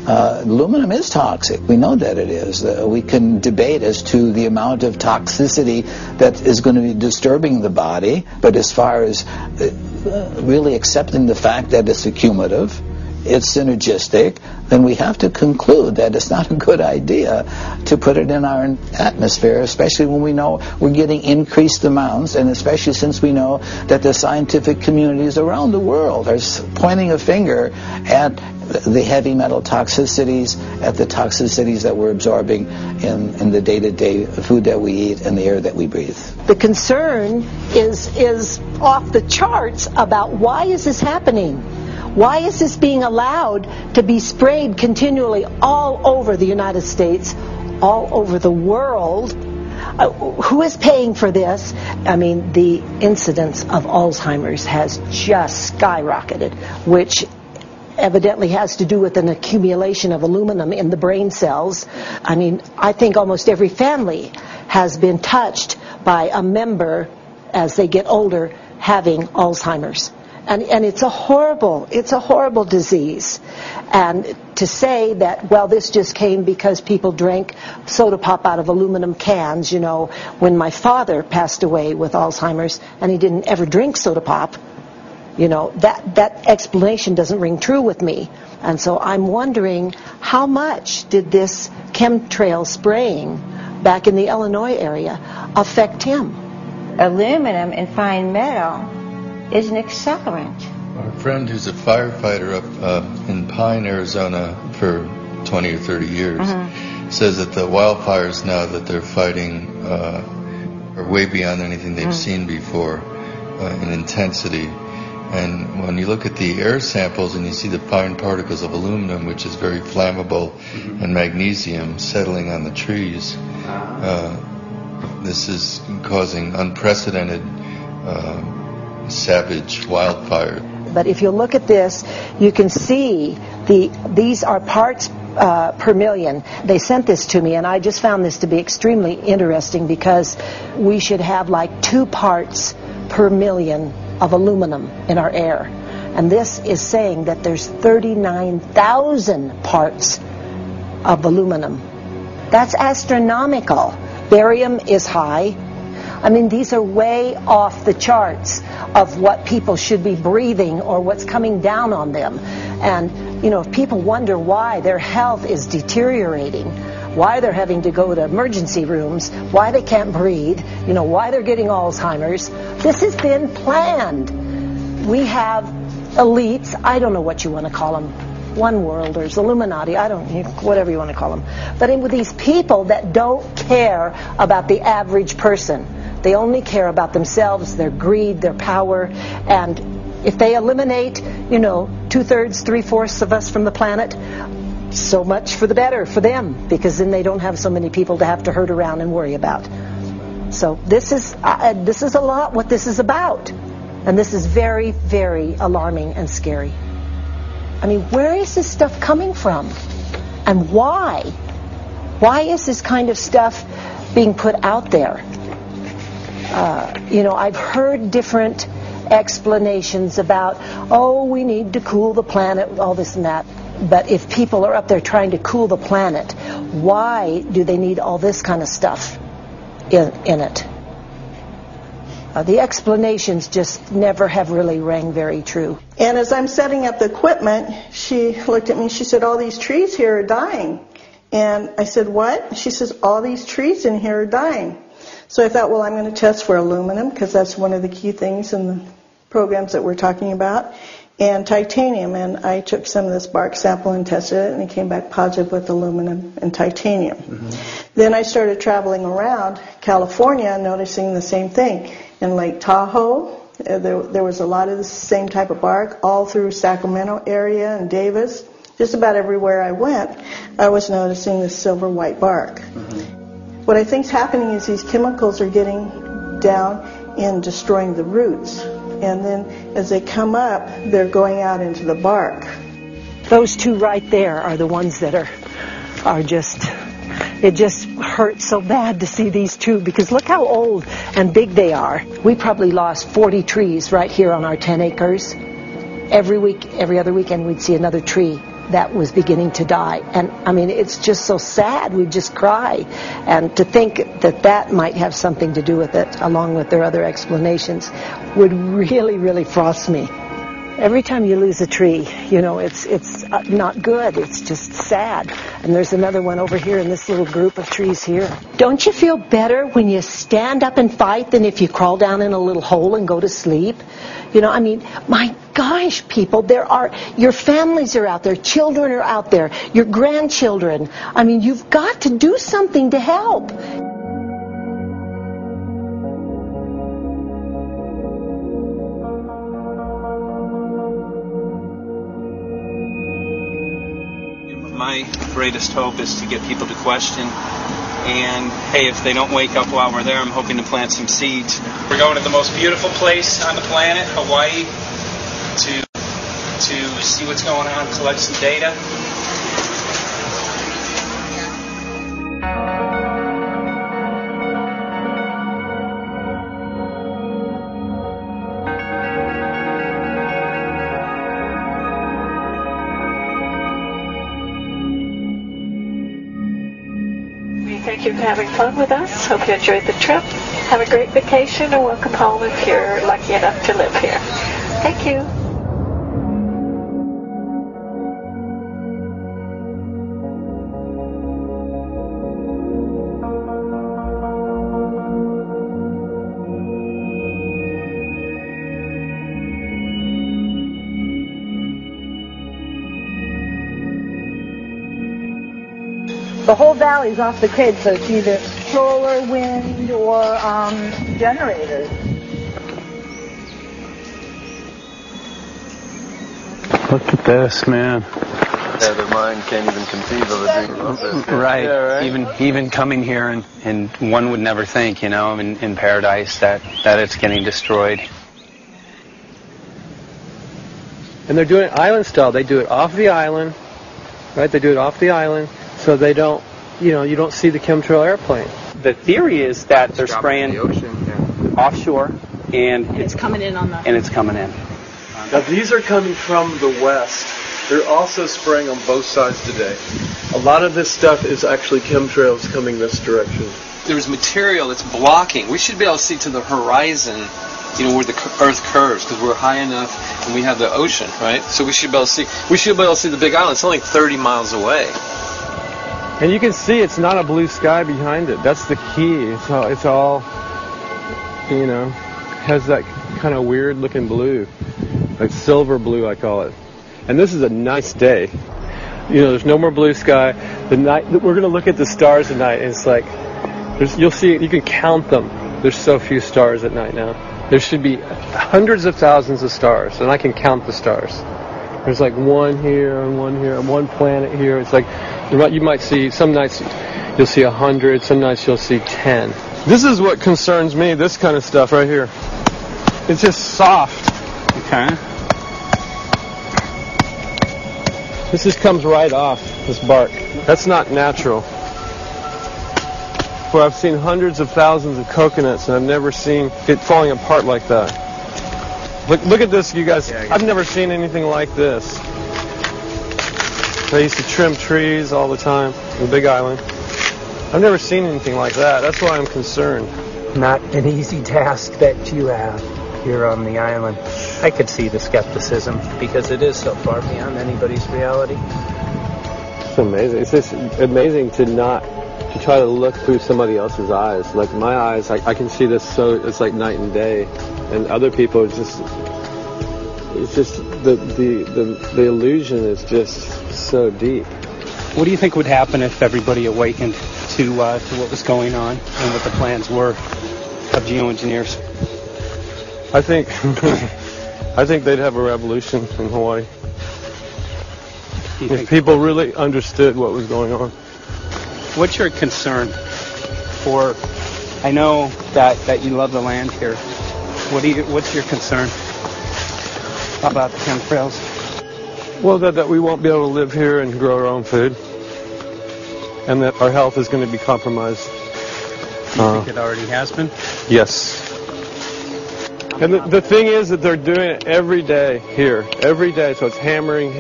Aluminum is toxic. We know that it is. We can debate as to the amount of toxicity that is going to be disturbing the body, but as far as really accepting the fact that it's accumulative, it's synergistic, then we have to conclude that it's not a good idea to put it in our atmosphere, especially when we know we're getting increased amounts, and especially since we know that the scientific communities around the world are pointing a finger at the heavy metal toxicities, at the toxicities that we're absorbing in the day-to-day food that we eat and the air that we breathe.
The concern is off the charts about why is this happening? Why is this being allowed to be sprayed continually all over the United States, all over the world? Who is paying for this? I mean, the incidence of Alzheimer's has just skyrocketed, which evidently has to do with an accumulation of aluminum in the brain cells. I mean, I think almost every family has been touched by a member as they get older having Alzheimer's. And it's a horrible disease. And to say that, well, this just came because people drank soda pop out of aluminum cans, you know, when my father passed away with Alzheimer's and he didn't ever drink soda pop, you know, that explanation doesn't ring true with me. And so I'm wondering, how much did this chemtrail spraying back in the Illinois area affect him?
Aluminum and fine metal
is an accelerant.
Our friend who's a firefighter up in Pine, Arizona for 20 or 30 years says that the wildfires now that they're fighting are way beyond anything they've seen before in intensity. And when you look at the air samples and you see the fine particles of aluminum, which is very flammable, and magnesium settling on the trees, this is causing unprecedented savage wildfire.
But if you look at this, you can see these are parts per million. They sent this to me, and I just found this to be extremely interesting because we should have like 2 parts per million of aluminum in our air. And this is saying that there's 39,000 parts of aluminum. That's astronomical. Barium is high. I mean, these are way off the charts of what people should be breathing or what's coming down on them. And, you know, if people wonder why their health is deteriorating, why they're having to go to emergency rooms, why they can't breathe, you know, why they're getting Alzheimer's, this has been planned. We have elites, I don't know what you want to call them, one worlders, Illuminati, whatever you want to call them. But with these people that don't care about the average person. They only care about themselves, their greed, their power, and if they eliminate, you know, 2/3, 3/4 of us from the planet, so much for the better for them, because then they don't have so many people to have to herd around and worry about. So this is a lot what this is about, and this is very, very alarming and scary. I mean, where is this stuff coming from, and why? Why is this kind of stuff being put out there? You know, I've heard different explanations about, oh, we need to cool the planet, all this and that. But if people are up there trying to cool the planet, why do they need all this kind of stuff in it? The explanations just never have really rang very true.
And as I'm setting up the equipment, she looked at me, she said, all these trees here are dying. And I said, what? She says, all these trees in here are dying. So I thought, well, I'm going to test for aluminum, because that's one of the key things in the programs that we're talking about, and titanium. And I took some of this bark sample and tested it, and it came back positive with aluminum and titanium. Then I started traveling around California, noticing the same thing. In Lake Tahoe, there was a lot of the same type of bark, all through Sacramento area and Davis. Just about everywhere I went, I was noticing this silver white bark. What I think is happening is these chemicals are getting down and destroying the roots. And then as they come up, they're going out into the bark.
Those 2 right there are the ones that are just, it just hurts so bad to see these 2, because look how old and big they are. We probably lost 40 trees right here on our 10 acres. Every week, every other weekend, we'd see another tree that was beginning to die. And I mean, it's just so sad. We'd just cry. And to think that that might have something to do with it, along with their other explanations, would really, really frost me. Every time you lose a tree, you know, it's not good. It's just sad. And there's another one over here in this little group of trees here. Don't you feel better when you stand up and fight than if you crawl down in a little hole and go to sleep? You know, I mean, my gosh, people, your families are out there, children are out there, your grandchildren. I mean, you've got to do something to help.
My greatest hope is to get people to question. And, hey, if they don't wake up while we're there, I'm hoping to plant some seeds. We're going to the most beautiful place on the planet, Hawaii, to see what's going on, collect some data.
Thank you for having fun with us. Hope you enjoyed the trip. Have a great vacation and welcome home if you're lucky enough to live here. Thank you. The whole valley's off the grid, so it's either solar, wind, or generators.
Look at this, man.
Yeah, their mind can't even conceive of a dream of this.
Right.
Yeah, right.
Even coming here, and one would never think, you know, in paradise that it's getting destroyed.
And they're doing it island style. They do it off the island, right? They do it off the island, so they don't, you know, you don't see the chemtrail airplane.
The theory is that they're spraying
the ocean,
offshore, and
it's coming in on the...
And it's coming in.
Now these are coming from the west. They're also spraying on both sides today. A lot of this stuff is actually chemtrails coming this direction.
There's material that's blocking. We should be able to see to the horizon, you know, where the Earth curves, because we're high enough and we have the ocean, right? So we should be able to see. We should be able to see the Big Island. It's only 30 miles away.
And you can see it's not a blue sky behind it. That's the key. It's all, you know, has that kind of weird looking blue, like silver blue, I call it. And this is a nice day. You know, there's no more blue sky. The night we're going to look at the stars at night, and it's like you'll see. You can count them. There's so few stars at night now. There should be hundreds of thousands of stars, and I can count the stars. There's like one here and one here and one planet here. It's like you might see some nights you'll see 100. Some nights you'll see 10. This is what concerns me. This kind of stuff right here. It's just soft.
Okay.
This just comes right off, this bark. That's not natural. Well, I've seen hundreds of thousands of coconuts, and I've never seen it falling apart like that. Look at this, you guys. I've never seen anything like this. I used to trim trees all the time in the Big Island. I've never seen anything like that. That's why I'm concerned.
Not an easy task that you have here on the island. I could see the skepticism because it is so far beyond anybody's reality.
It's amazing. It's just amazing to try to look through somebody else's eyes. Like my eyes, I can see this it's like night and day, and other people it's just the illusion is just so deep.
What do you think would happen if everybody awakened to what was going on and what the plans were of geoengineers?
I think they'd have a revolution in Hawaii. If people really understood what was going on.
What's your concern for? I know that you love the land here. What's your concern about the chemtrails?
Well, that we won't be able to live here and grow our own food, and that our health is going to be compromised.
Do you think it already has been?
Yes. And the thing is that they're doing it every day here, every day. So it's hammering,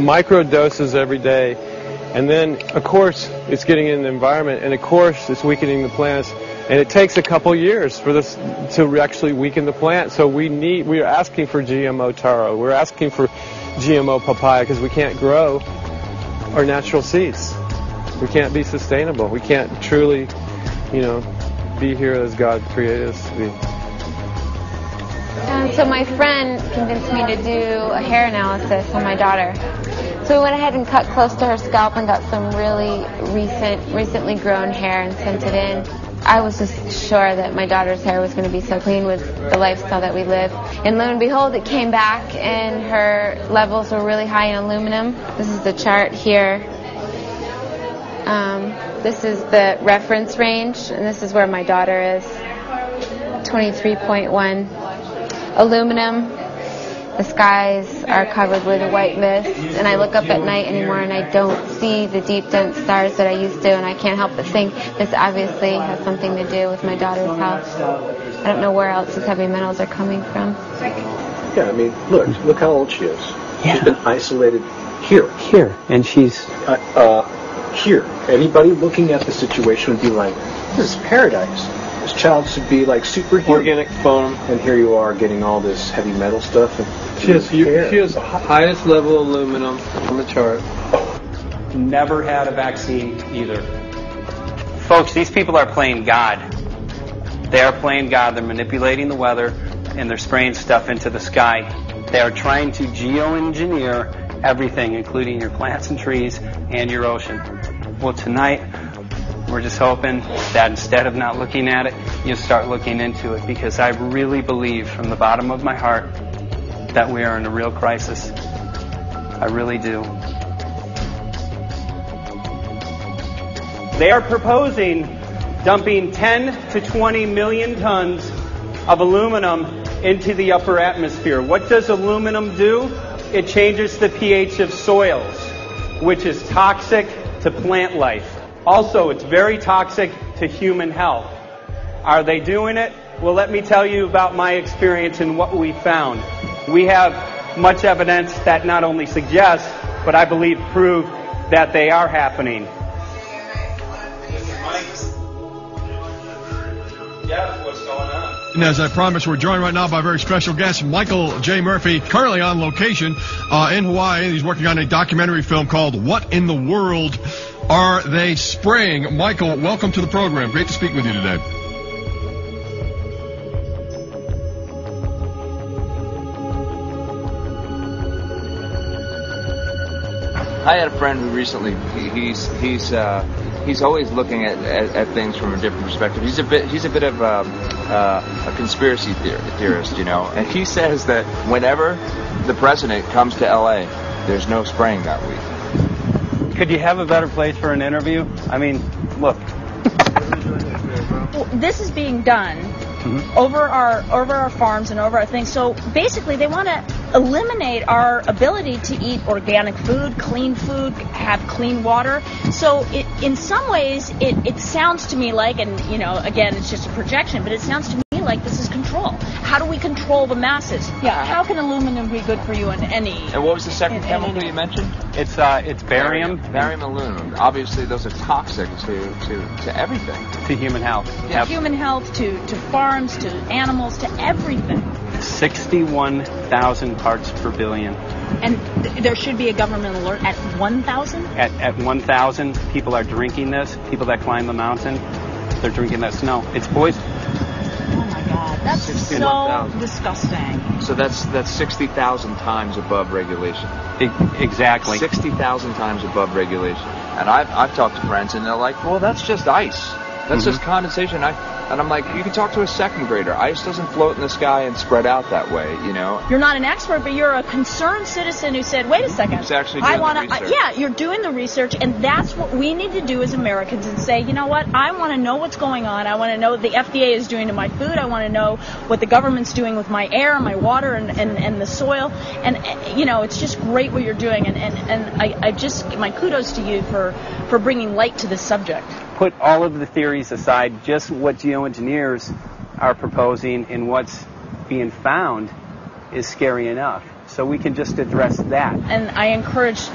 micro doses every day. And then, of course, it's getting in the environment, and of course, it's weakening the plants. And it takes a couple years for this to actually weaken the plant. So we are asking for GMO taro. We're asking for GMO papaya because we can't grow our natural seeds. We can't be sustainable. We can't truly, be here as God created us to be.
So my friend convinced me to do a hair analysis on my daughter. So we went ahead and cut close to her scalp and got some really recently grown hair and sent it in. I was just sure that my daughter's hair was going to be so clean with the lifestyle that we live. And lo and behold, it came back and her levels were really high in aluminum. This is the chart here. This is the reference range, and this is where my daughter is. 23.1. Aluminum. The skies are covered with a white mist, and I look up at night anymore and I don't see the deep, dense stars that I used to, and I can't help but think this obviously has something to do with my daughter's health. I don't know where else these heavy metals are coming from.
Yeah, I mean, look how old she is.
Yeah.
She's been isolated here.
Here, and she's...
here. Anybody looking at the situation would be like, this is paradise. This child should be like superhuman.
Organic foam.
And here you are getting all this heavy metal stuff.
She has highest level aluminum on the chart.
Never had a vaccine either. Folks, these people are playing God. They are playing God. They're manipulating the weather, and they're spraying stuff into the sky. They are trying to geoengineer everything, including your plants and trees and your ocean. Well, tonight, we're just hoping that instead of not looking at it, you'll start looking into it, because I really believe from the bottom of my heart that we are in a real crisis. I really do. They are proposing dumping 10 to 20 million tons of aluminum into the upper atmosphere. What does aluminum do? It changes the pH of soils, which is toxic to plant life. Also, it's very toxic to human health. Are they doing it? Well, let me tell you about my experience and what we found. We have much evidence that not only suggests, but I believe prove that they are happening. Yeah, what's going on?
And as I promised, we're joined right now by a very special guest, Michael J. Murphy, currently on location in Hawaii. He's working on a documentary film called What in the World Are They Spraying? Michael, welcome to the program. Great to speak with you today.
I had a friend who recently, he's always looking at things from a different perspective. He's a bit of a conspiracy theorist, you know. And he says that whenever the president comes to L.A., there's no spraying that week.
Could you have a better place for an interview? I mean, look.
Well, this is being done over our farms and over our things. So basically, they want to eliminate our ability to eat organic food, have clean water. So in some ways, it sounds to me like, and you know, again, it's just a projection, but it sounds to me like this is control. How do we control the masses? Yeah. How can aluminum be good for you in any?
And what was the second chemical you mentioned?
It's barium.
Barium aluminum. Obviously, those are toxic to everything.
To human health.
To human health, to farms, to animals, to everything.
61,000 parts per billion.
And there should be a government alert at 1,000?
At 1,000, people are drinking this. People that climb the mountain, they're drinking that snow. It's poison.
Oh my God, that's so disgusting.
So that's 60,000 times above regulation.
Exactly.
60,000 times above regulation. And I've talked to friends, and they're like, well, that's just ice. That's just condensation. And I'm like, you can talk to a second grader. Ice doesn't float in the sky and spread out that way, you know.
You're not an expert, but you're a concerned citizen who said, wait a second.
Who's actually doing the research.
Yeah, you're doing the research, and that's what we need to do as Americans and say, you know what, I want to know what's going on. I want to know what the FDA is doing to my food. I want to know what the government's doing with my air, my water, and the soil. And, you know, it's just great what you're doing. And I just, my kudos to you for bringing light to this subject.
Put all of the theories aside, just what geoengineers are proposing and what's being found is scary enough. So we can just address that.
And I encourage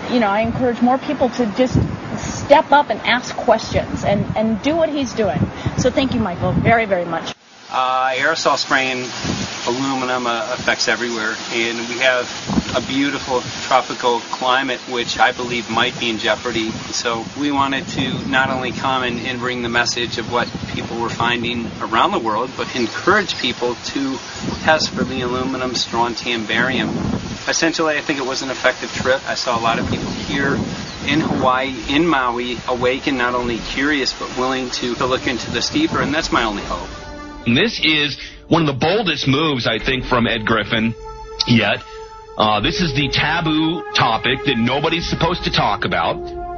more people to just step up and ask questions and do what he's doing. So thank you, Michael, very, very much.
Aerosol spraying aluminum affects everywhere, and we have a beautiful tropical climate which I believe might be in jeopardy. So we wanted to not only come and bring the message of what people were finding around the world, but encourage people to test for the aluminum, strontium, barium. Essentially, I think it was an effective trip. I saw a lot of people here in Hawaii, in Maui, awake and not only curious but willing to look into this deeper, and that's my only hope.
This is one of the boldest moves, I think, from Ed Griffin yet. This is the taboo topic that nobody's supposed to talk about,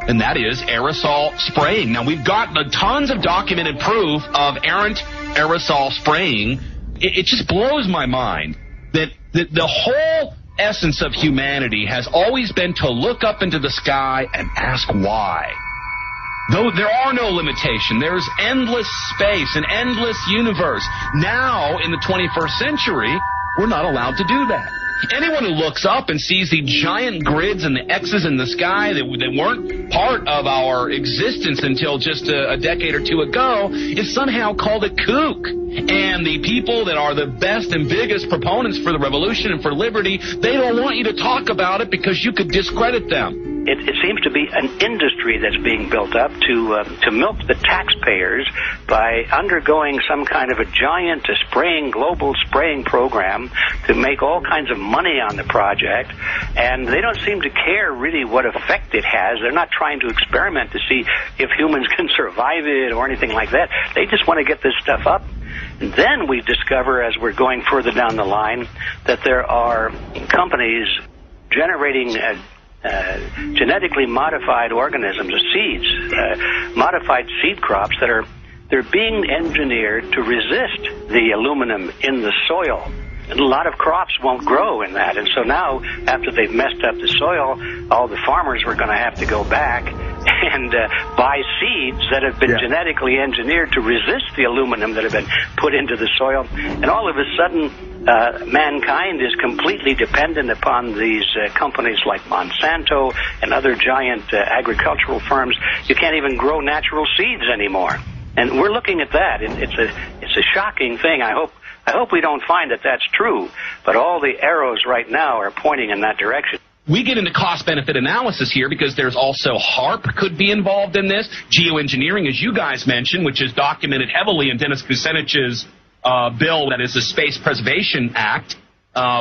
and that is aerosol spraying. Now, we've got tons of documented proof of errant aerosol spraying. It just blows my mind that the whole essence of humanity has always been to look up into the sky and ask why. Though there are no limitations, there's endless space, an endless universe. Now, in the 21st century, we're not allowed to do that. Anyone who looks up and sees the giant grids and the X's in the sky that weren't part of our existence until just a decade or two ago is somehow called a kook. And the people that are the best and biggest proponents for the revolution and for liberty, they don't want you to talk about it because you could discredit them.
It seems to be an industry that's being built up to milk the taxpayers by undergoing some kind of a giant global spraying program to make all kinds of money on the project, and they don't seem to care really what effect it has. They're not trying to experiment to see if humans can survive it or anything like that. They just want to get this stuff up. And then we discover, as we're going further down the line, that there are companies generating genetically modified organisms, seeds, modified seed crops they're being engineered to resist the aluminum in the soil. And a lot of crops won't grow in that. And so now, after they've messed up the soil, all the farmers were going to have to go back and buy seeds that have been genetically engineered to resist the aluminum that have been put into the soil. And all of a sudden, mankind is completely dependent upon these companies like Monsanto and other giant agricultural firms. You can't even grow natural seeds anymore. And we're looking at that. It's a shocking thing. I hope we don't find that that's true, but all the arrows right now are pointing in that direction.
We get into cost-benefit analysis here because there's also HAARP could be involved in this. Geoengineering, as you guys mentioned, which is documented heavily in Dennis Kucinich's bill, that is the Space Preservation Act,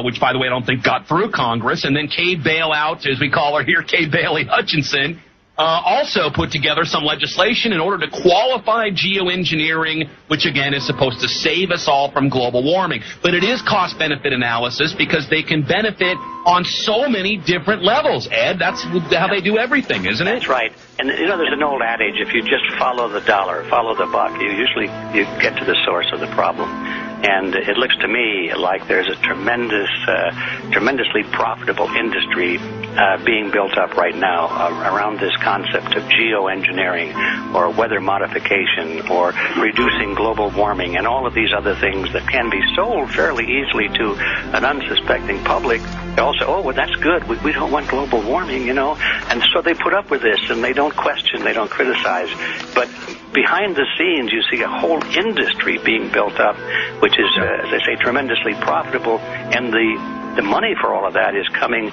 which, by the way, I don't think got through Congress. And then Kay Bailout, as we call her here, Kay Bailey Hutchinson, also put together some legislation in order to qualify geoengineering, which, again, is supposed to save us all from global warming. But it is cost-benefit analysis because they can benefit on so many different levels. Ed, that's how they do everything, isn't it?
That's right. And, there's an old adage, if you just follow the dollar, follow the buck, you get to the source of the problem. And it looks to me like there's a tremendously profitable industry being built up right now around this concept of geoengineering or weather modification or reducing global warming and all of these other things that can be sold fairly easily to an unsuspecting public. They all say, oh, well, that's good. We don't want global warming, And so they put up with this, and they don't question, they don't criticize. But behind the scenes, you see a whole industry being built up, which is, as I say, tremendously profitable, and the money for all of that is coming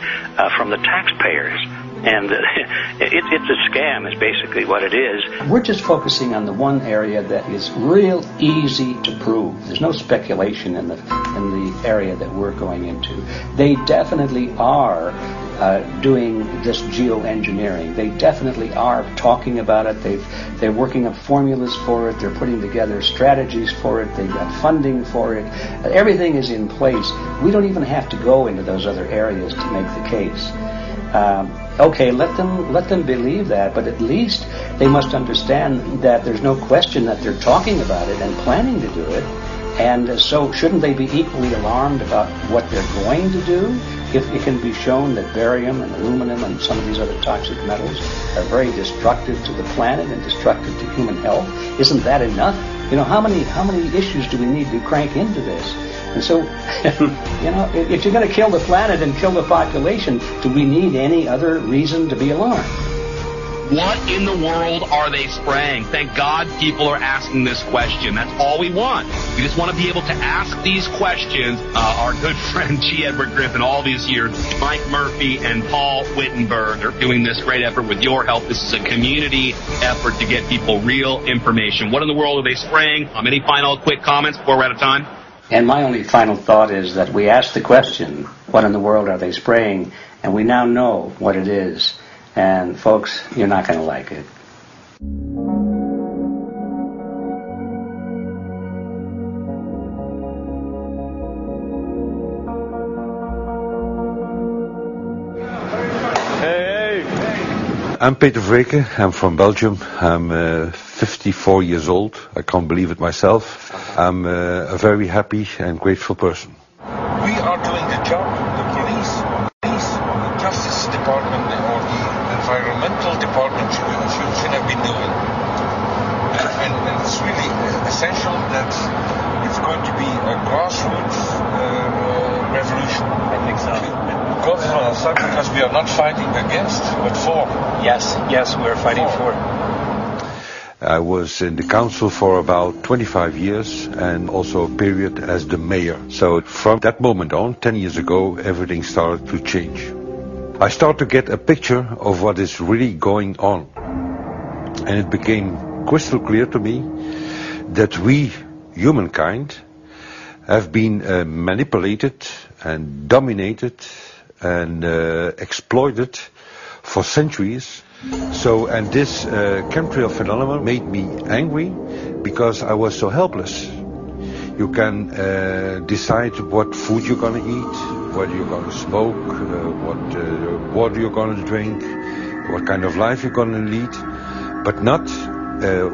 from the taxpayers. And it's a scam is basically what it is.
We're just focusing on the one area that is real easy to prove. There's no speculation in the area that we're going into. They definitely are doing this geoengineering. They definitely are talking about it. They're working up formulas for it. They're putting together strategies for it. They've got funding for it. Everything is in place. We don't even have to go into those other areas to make the case. Okay, let them believe that, but at least they must understand that there's no question that they're talking about it and planning to do it. And so shouldn't they be equally alarmed about what they're going to do if it can be shown that barium and aluminum and some of these other toxic metals are very destructive to the planet and destructive to human health? Isn't that enough? How many issues do we need to crank into this? And so, if you're going to kill the planet and kill the population, do we need any other reason to be alarmed?
What in the world are they spraying? Thank God people are asking this question. That's all we want. We just want to be able to ask these questions. Our good friend G. Edward Griffin, all these years, Mike Murphy and Paul Wittenberg are doing this great effort with your help. This is a community effort to get people real information. What in the world are they spraying? Any final quick comments before we're out of time?
And my only final thought is that we asked the question, what in the world are they spraying? And we now know what it is. And folks, you're not going to like it.
I'm Peter Vreken. I'm from Belgium. I'm 54 years old. I can't believe it myself. I'm a very happy and grateful person.
We are doing the job the police, the Justice Department, or the Environmental Department should have been doing. And it's really essential that it's going to be a grassroots revolution.
I think so.
God is on our side because we are not fighting against, but for.
Yes, we're fighting for.
I was in the council for about 25 years and also a period as the mayor. So from that moment on, 10 years ago, everything started to change. I start to get a picture of what is really going on. And it became crystal clear to me that we, humankind, have been manipulated and dominated and exploited for centuries. So, and this chemtrail phenomenon made me angry because I was so helpless. You can decide what food you're going to eat, whether you're going to smoke, what water you're going to drink, what kind of life you're going to lead, but not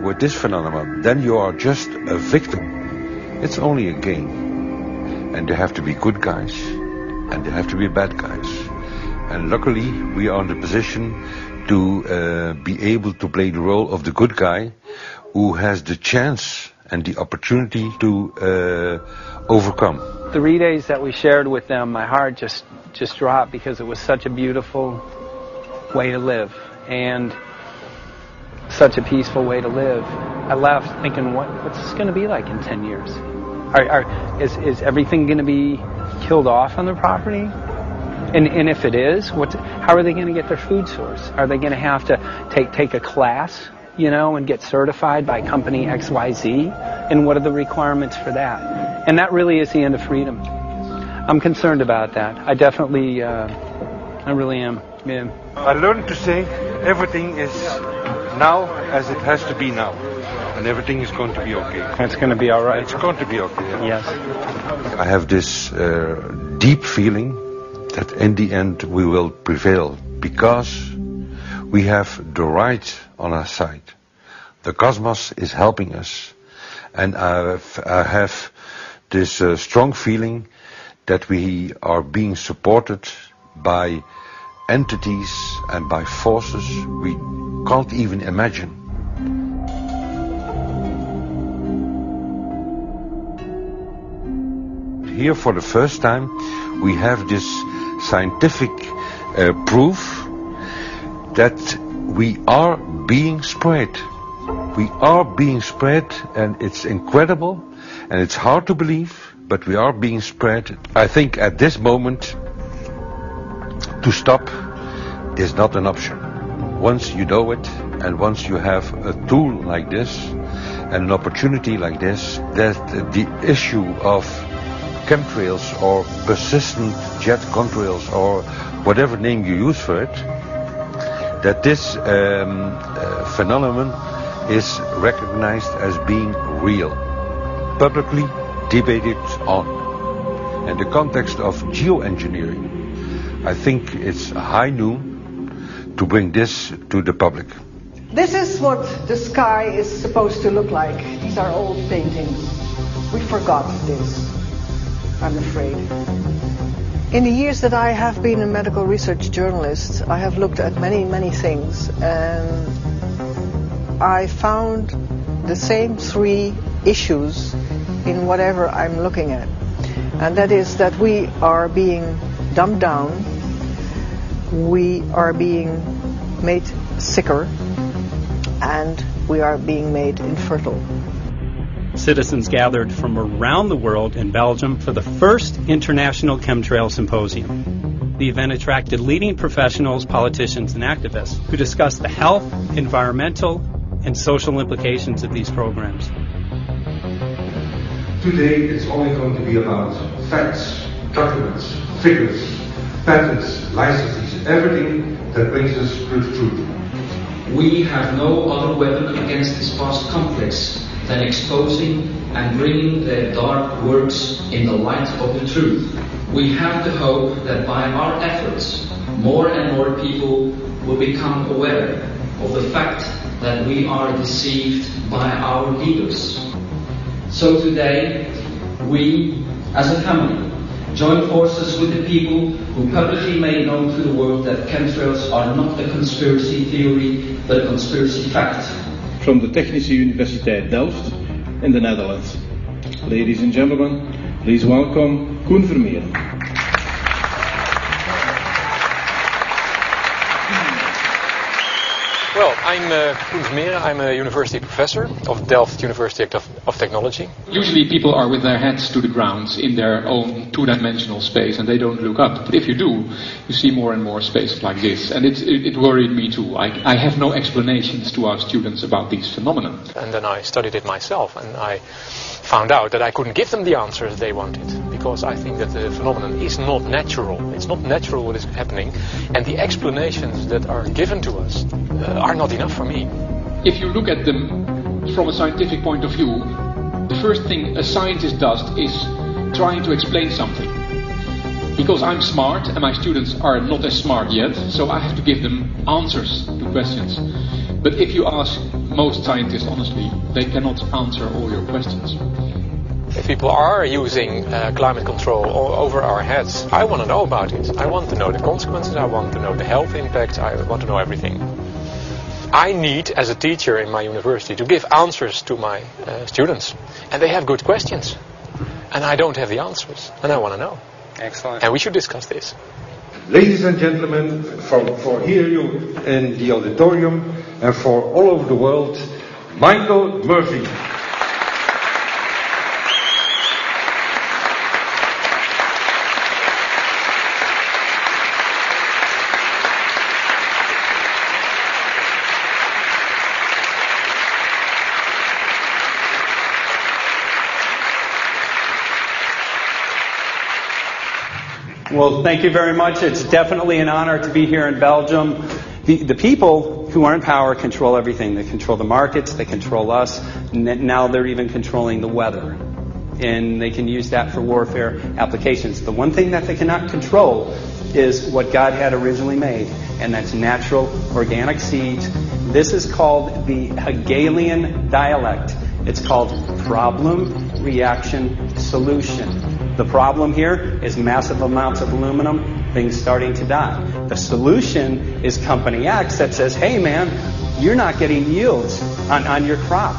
with this phenomenon. Then you are just a victim. It's only a game. And there have to be good guys, and there have to be bad guys. And luckily, we are in the position to be able to play the role of the good guy who has the chance and the opportunity to overcome.
3 days that we shared with them, my heart just dropped because it was such a beautiful way to live and such a peaceful way to live. I left thinking, what's this going to be like in 10 years? Is everything going to be killed off on the property? And if it is, how are they going to get their food source? Are they going to have to take a class, and get certified by company XYZ? And what are the requirements for that? And that really is the end of freedom. I'm concerned about that. I definitely, I really am. Yeah.
I learned to say everything is now as it has to be now. And everything is going to be okay.
It's going to be all right.
It's going to be okay. Yeah.
Yes.
I have this deep feeling that in the end we will prevail because we have the right on our side. The cosmos is helping us. And I have this strong feeling that we are being supported by entities and by forces we can't even imagine. Here for the first time we have this scientific proof that we are being spread. We are being spread, and it's incredible and it's hard to believe, but we are being spread. I think at this moment to stop is not an option. Once you know it and once you have a tool like this and an opportunity like this, that the issue of chemtrails or persistent jet contrails or whatever name you use for it, that this phenomenon is recognized as being real, publicly debated on. In the context of geoengineering, I think it's high noon to bring this to the public.
This is what the sky is supposed to look like. These are old paintings. We forgot this, I'm afraid. In the years that I have been a medical research journalist, I have looked at many, many things, and I found the same three issues in whatever I'm looking at. And that is that we are being dumbed down, we are being made sicker, and we are being made infertile.
Citizens gathered from around the world in Belgium for the first International Chemtrail Symposium. The event attracted leading professionals, politicians, and activists who discussed the health, environmental, and social implications of these programs.
Today it's only going to be about facts, documents, figures, patents, licenses, everything that brings us to the truth.
We have no other weapon against this past conflicts than exposing and bringing their dark works in the light of the truth. We have the hope that by our efforts, more and more people will become aware of the fact that we are deceived by our leaders. So today, we, as a family, join forces with the people who publicly made known to the world that chemtrails are not a conspiracy theory, but a conspiracy fact.
From the Technische Universiteit Delft in the Netherlands. Ladies and gentlemen, please welcome Koen Vermeer.
Well, I'm Koen Vermeeren. I'm a university professor of Delft University of Technology.
Usually people are with their heads to the ground in their own two-dimensional space and they don't look up. But if you do, you see more and more spaces like this. And it worried me too. I have no explanations to our students about these phenomena.
And then I studied it myself and I found out that I couldn't give them the answers they wanted, because I think that the phenomenon is not natural. It's not natural what is happening, and the explanations that are given to us are not enough for me.
If you look at them from a scientific point of view, the first thing a scientist does is trying to explain something. Because I'm smart and my students are not as smart yet, so I have to give them answers to questions. But if you ask most scientists honestly, they cannot answer all your questions.
If people are using climate control over our heads, I want to know about it. I want to know the consequences, I want to know the health impact, I want to know everything. I need, as a teacher in my university, to give answers to my students. And they have good questions. And I don't have the answers. And I want to know.
Excellent.
And we should discuss this.
Ladies and gentlemen, for here you in the auditorium and for all over the world, Michael Murphy.
Well, thank you very much. It's definitely an honor to be here in Belgium. The people who are in power control everything. They control the markets, they control us. Now they're even controlling the weather. And they can use that for warfare applications. The one thing that they cannot control is what God had originally made, and that's natural organic seeds. This is called the Hegelian dialect. It's called problem, reaction, solution. The problem here is massive amounts of aluminum, things starting to die. The solution is Company X that says, hey man, you're not getting yields on your crop.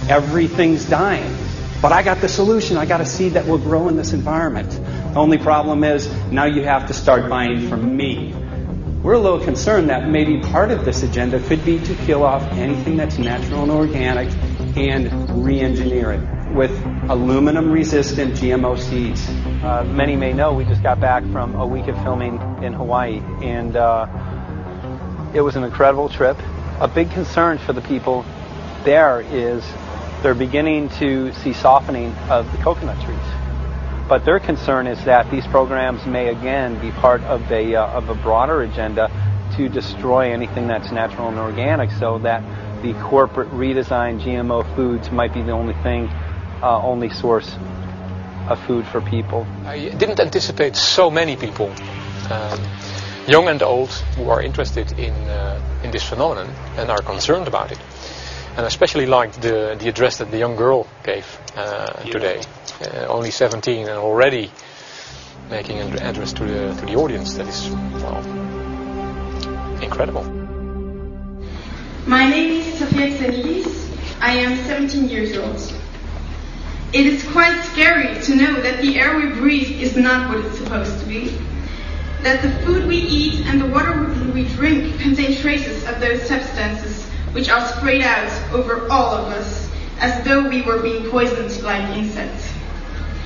Everything's dying. But I got the solution. I got a seed that will grow in this environment. The only problem is now you have to start buying from me. We're a little concerned that maybe part of this agenda could be to kill off anything that's natural and organic and re-engineer it with aluminum-resistant GMO seeds. Many may know we just got back from a week of filming in Hawaii, and it was an incredible trip. A big concern for the people there is they're beginning to see softening of the coconut trees. But their concern is that these programs may again be part of a broader agenda to destroy anything that's natural and organic, so that the corporate redesigned GMO foods might be the only source of food for people.
I didn't anticipate so many people, young and old, who are interested in this phenomenon and are concerned about it. And I especially liked the address that the young girl gave today. Only 17 and already making an address to the audience. That is, well, incredible.
My name is Sofia Xenidis. I am 17 years old. It is quite scary to know that the air we breathe is not what it's supposed to be. That the food we eat and the water we drink contain traces of those substances which are sprayed out over all of us as though we were being poisoned like insects.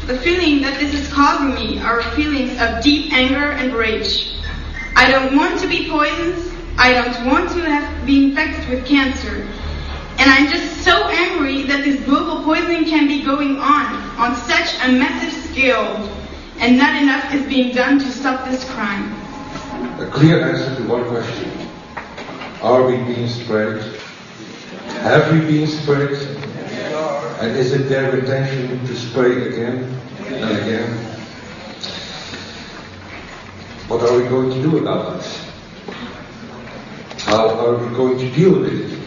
The feeling that this is causing me are feelings of deep anger and rage. I don't want to be poisoned. I don't want to be infected with cancer. And I'm just so angry that this global poisoning can be going on such a massive scale, and not enough is being done to stop this crime.
A clear answer to one question. Are we being sprayed? Have we been sprayed? And is it their intention to spray again and again? What are we going to do about it? How are we going to deal with it?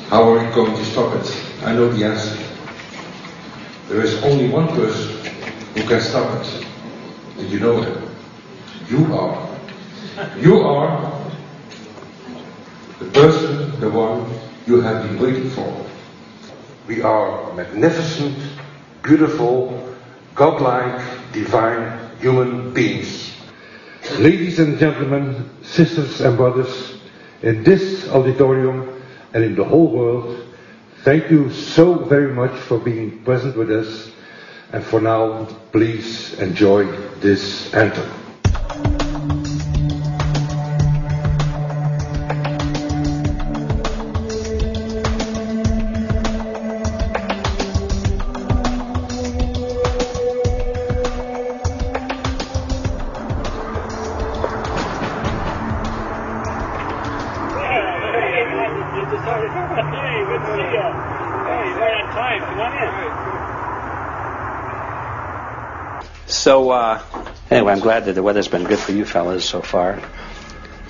How are we going to stop it? I know the answer. There is only one person who can stop it. Did you know him? You are. You are the person, the one you have been waiting for. We are magnificent, beautiful, godlike, divine human beings. Ladies and gentlemen, sisters and brothers, in this auditorium and in the whole world, thank you so very much for being present with us. And for now, please enjoy this anthem.
So, anyway, I'm glad that the weather's been good for you fellas so far.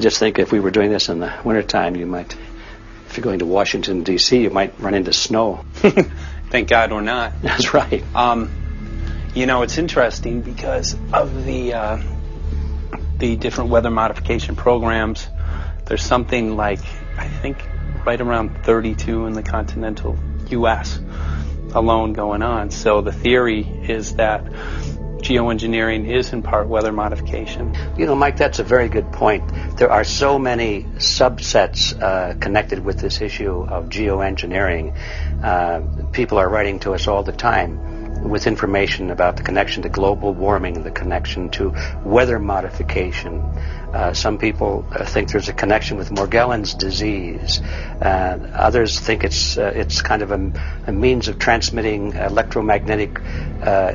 Just think if we were doing this in the wintertime, you might, if you're going to Washington, D.C., you might run into snow.
Thank God we're not.
That's right.
You know, it's interesting because of the different weather modification programs. There's something like, I think, right around 32 in the continental U.S. alone going on. So the theory is that geoengineering is in part weather modification.
You know, Mike, that's a very good point. There are so many subsets connected with this issue of geoengineering. People are writing to us all the time with information about the connection to global warming, the connection to weather modification. Some people think there's a connection with Morgellons disease. Others think it's kind of a means of transmitting electromagnetic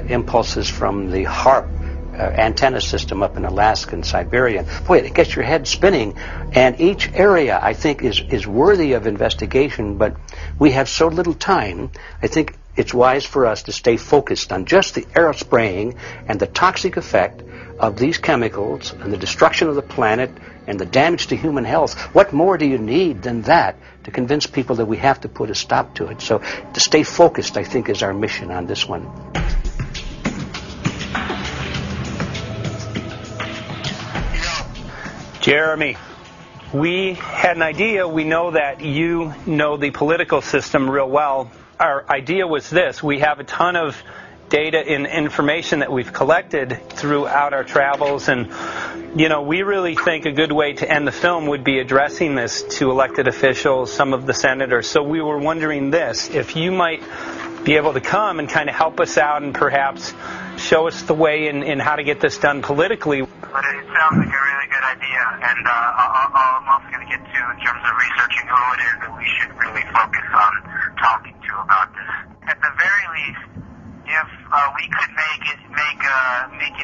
impulses from the HAARP antenna system up in Alaska and Siberia. Boy, it gets your head spinning. And each area, I think, is worthy of investigation, but we have so little time. I think it's wise for us to stay focused on just the aerospraying and the toxic effect of these chemicals and the destruction of the planet and the damage to human health. What more do you need than that to convince people that we have to put a stop to it? So to stay focused, I think, is our mission on this one.
Jeremy, we had an idea. We know that you know the political system real well. Our idea was this. We have a ton of data and information that we've collected throughout our travels, and you know, we really think a good way to end the film would be addressing this to elected officials, some of the senators. So we were wondering this, if you might be able to come and kind of help us out and perhaps show us the way in how to get this done politically.
But it sounds like a really good idea, and all I'm also going to get to in terms of researching who it is that we should really focus on talking to about this. At the very least, if we could make it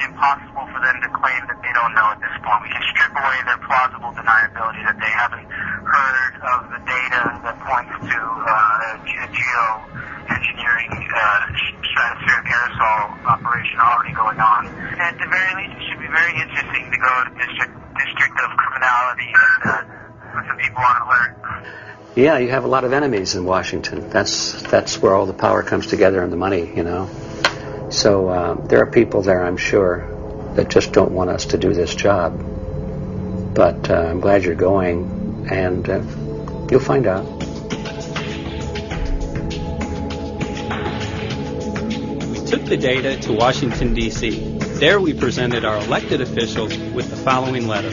impossible for them to claim that they don't know at this point, we can strip away their plausible deniability that they haven't heard of the data that points to geoengineering stratospheric aerosol operation already going on. At the very least, it should be very interesting to go to District of Criminality and put some people on alert.
Yeah, you have a lot of enemies in Washington. That's where all the power comes together and the money, you know. So there are people there, I'm sure, that just don't want us to do this job. But I'm glad you're going, and you'll find out.
We took the data to Washington, D.C. There we presented our elected officials with the following letter.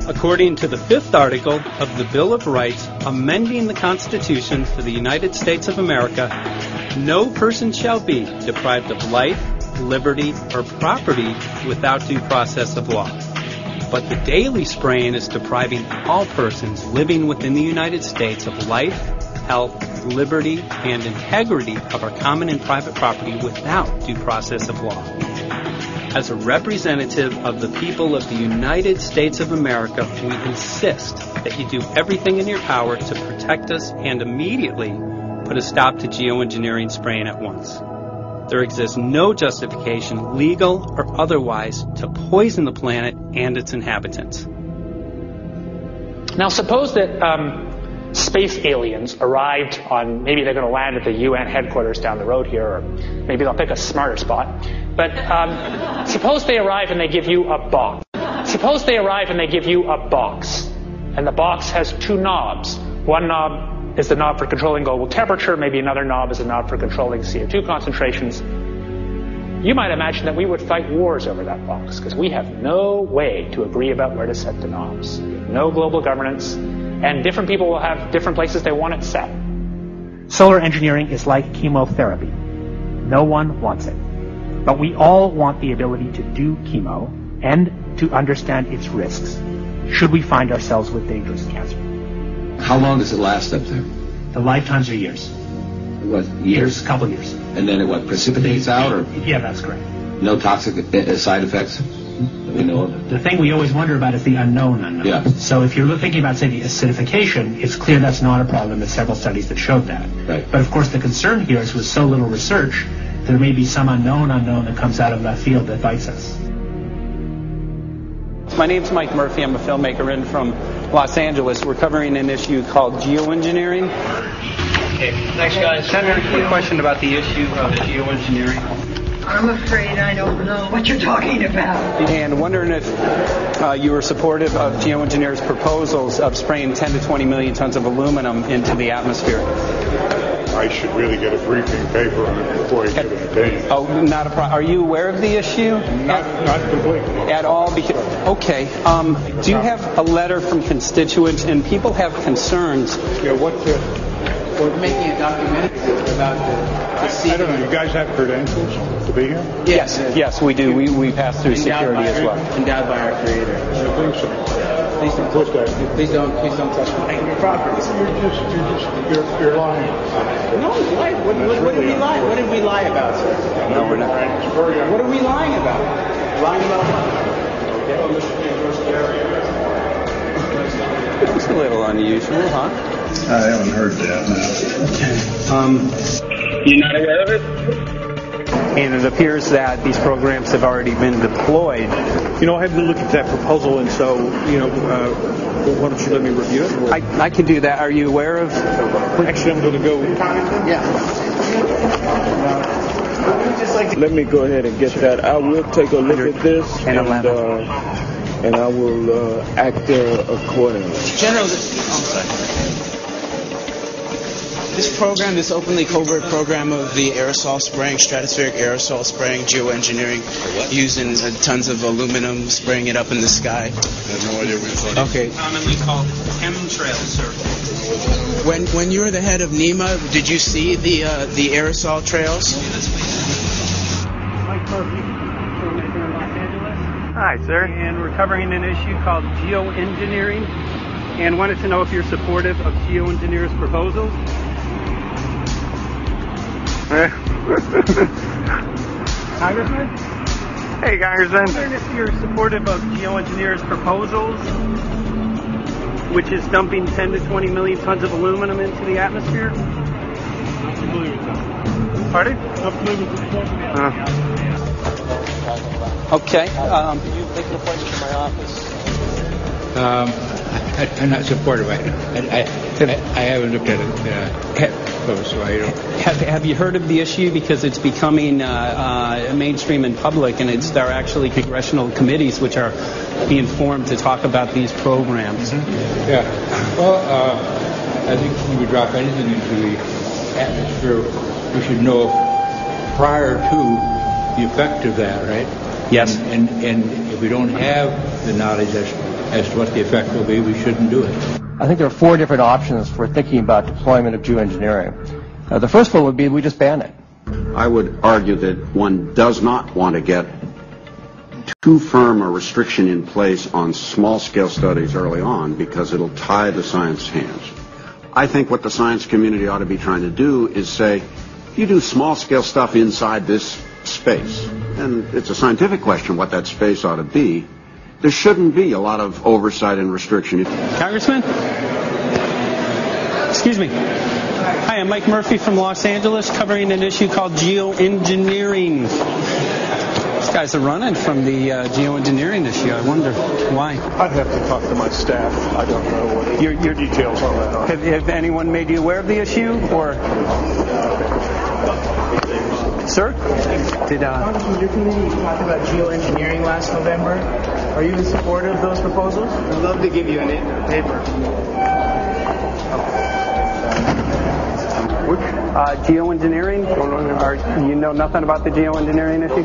According to the 5th article of the Bill of Rights, amending the Constitution for the United States of America, no person shall be deprived of life, liberty, or property without due process of law. But the daily spraying is depriving all persons living within the United States of life, health, liberty, and integrity of our common and private property without due process of law. As a representative of the people of the United States of America, we insist that you do everything in your power to protect us and immediately put a stop to geoengineering spraying at once. There exists no justification, legal or otherwise, to poison the planet and its inhabitants.
Now suppose that space aliens arrived on, maybe they're going to land at the UN headquarters down the road here, or maybe they'll pick a smarter spot. But suppose they arrive and they give you a box. Suppose they arrive and they give you a box. And the box has 2 knobs. One knob is the knob for controlling global temperature. Maybe another knob is a knob for controlling CO2 concentrations. You might imagine that we would fight wars over that box because we have no way to agree about where to set the knobs. We have no global governance. and different people will have different places they want it set.
Solar engineering is like chemotherapy. No one wants it. But we all want the ability to do chemo and to understand its risks should we find ourselves with dangerous cancer.
How long does it last up there?
The lifetimes are years.
What, years?
A couple years.
And then it precipitates out, or?
Yeah, that's correct.
No toxic side effects that we know of?
The thing we always wonder about is the unknown.
Yeah.
So if you're thinking about, say, the acidification, it's clear that's not a problem. There's several studies that showed that.
Right.
But of course the concern here is with so little research, there may be some unknown that comes out of left field that bites us.
My name's Mike Murphy. I'm a filmmaker in from Los Angeles. We're covering an issue called geoengineering.
Okay, thanks guys.
Senator, quick question about the issue of geoengineering.
I'm afraid I don't know what you're talking about.
And wondering if you were supportive of geoengineers' proposals of spraying 10 to 20 million tons of aluminum into the atmosphere.
I should really get a briefing paper on it before I get an opinion.
Oh, not a problem. Are you aware of the issue?
Not completely.
At all? Okay. Do you have a letter from constituents, and people have concerns?
Yeah,
We're making a documentary about the sea.
I don't know. You guys have credentials to be here?
Yes, we do. We pass through security as well.
Endowed by our Creator.
I think so.
Please don't touch my property.
You're lying.
No, what did we lie? What did we lie about, sir?
No, we're not.
What are we lying about? Lying about what?
It's a little unusual, huh?
I haven't heard that.
You're not aware of it? And it appears that these programs have already been deployed.
You know, I had to look at that proposal, and so, why don't you let me review it?
I could do that. Are you aware of?
Actually, I'm going to go.
Yeah.
Let me go ahead and get that. I will take a look at this, and I will act accordingly.
General, this program, this openly covert program of the aerosol spraying, stratospheric aerosol spraying, geoengineering, using tons of aluminum, spraying it up in the sky.
I have no idea what you're talking about.
Okay.
Commonly called chemtrail survey.
When you were the head of NEMA, did you see the aerosol trails?
Mike Murphy, filmmaker in Los Angeles.
Hi, sir.
And we're covering an issue called geoengineering, and wanted to know if you're supportive of geoengineers' proposals. Congressman?
Hey, Congressman.
I'm wondering if you're supportive of geoengineers' proposals, which is dumping 10 to 20 million tons of aluminum into the atmosphere.
Not familiar with that.
Pardon?
Not familiar with the
Okay.
Can you make an appointment to my office?
I'm not supportive. I haven't looked at it close, so I don't.
Have you heard of the issue? Because it's becoming mainstream in public, and there are actually congressional committees which are being formed to talk about these programs.
Mm-hmm. Yeah. Well, I think when we drop anything into the atmosphere, we should know prior to the effect of that, right?
Yes.
And if we don't have the knowledge as to what the effect will be, we shouldn't do it.
I think there are 4 different options for thinking about deployment of geoengineering. The first one would be we just ban it.
I would argue that one does not want to get too firm a restriction in place on small-scale studies early on because it'll tie the science hands. I think what the science community ought to be trying to do is say, you do small-scale stuff inside this space, and it's a scientific question what that space ought to be. There shouldn't be a lot of oversight and restriction.
Congressman? Excuse me. Hi, I'm Mike Murphy from Los Angeles, covering an issue called geoengineering. These guys are running from the geoengineering issue. I wonder why.
I'd have to talk to my staff. I don't know what your details on that are.
Have anyone made you aware of the issue, or? Sir?
Congressman, your committee talked about geoengineering last November. Are you in support of those proposals? I'd love to give you a paper.
Which?
Geoengineering? Or you know nothing about the geoengineering issue?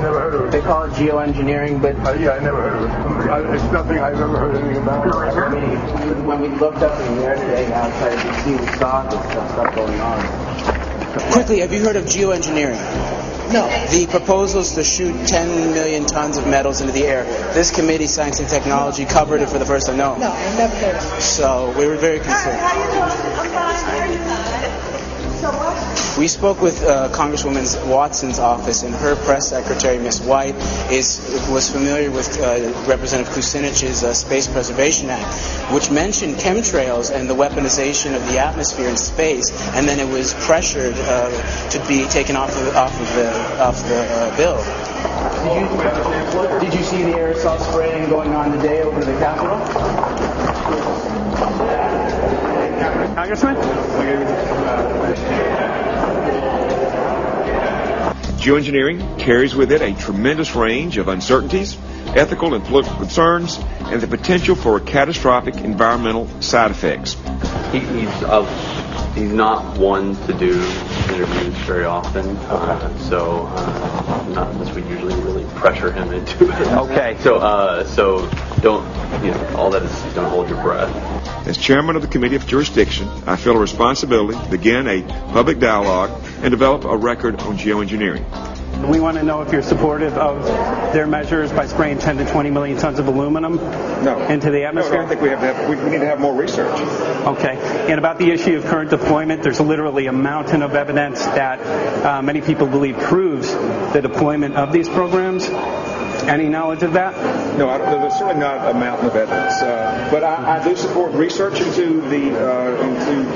Never heard of it.
They call it geoengineering, but
yeah, I never heard of it. It's nothing I've ever heard anything about.
When we looked up in the air today outside, you could see we saw this stuff going on. Quickly, have you heard of geoengineering? No. The proposal is to shoot 10 million tons of metals into the air. This committee, Science and Technology, covered it for the first time. No, I've never heard of it. So we were very concerned. We spoke with Congresswoman Watson's office, and her press secretary, Ms. White, was familiar with Representative Kucinich's Space Preservation Act, which mentioned chemtrails and the weaponization of the atmosphere and space, and then it was pressured to be taken off the bill. Did you see the aerosol spraying going on today over the Capitol?
Congressman?
Geoengineering carries with it a tremendous range of uncertainties, ethical and political concerns, and the potential for catastrophic environmental side effects.
He's not one to do interviews very often, not unless we usually really pressure him into it.
Okay.
So don't, all that is don't hold your breath.
As chairman of the Committee of Jurisdiction, I feel a responsibility to begin a public dialogue and develop a record on geoengineering.
We want to know if you're supportive of their measures by spraying 10 to 20 million tons of aluminum into the atmosphere?
No, I think we need to have more research.
Okay. And about the issue of current deployment, there's literally a mountain of evidence that many people believe proves the deployment of these programs. Any knowledge of that?
No, there's certainly not a mountain of evidence. But I do support research into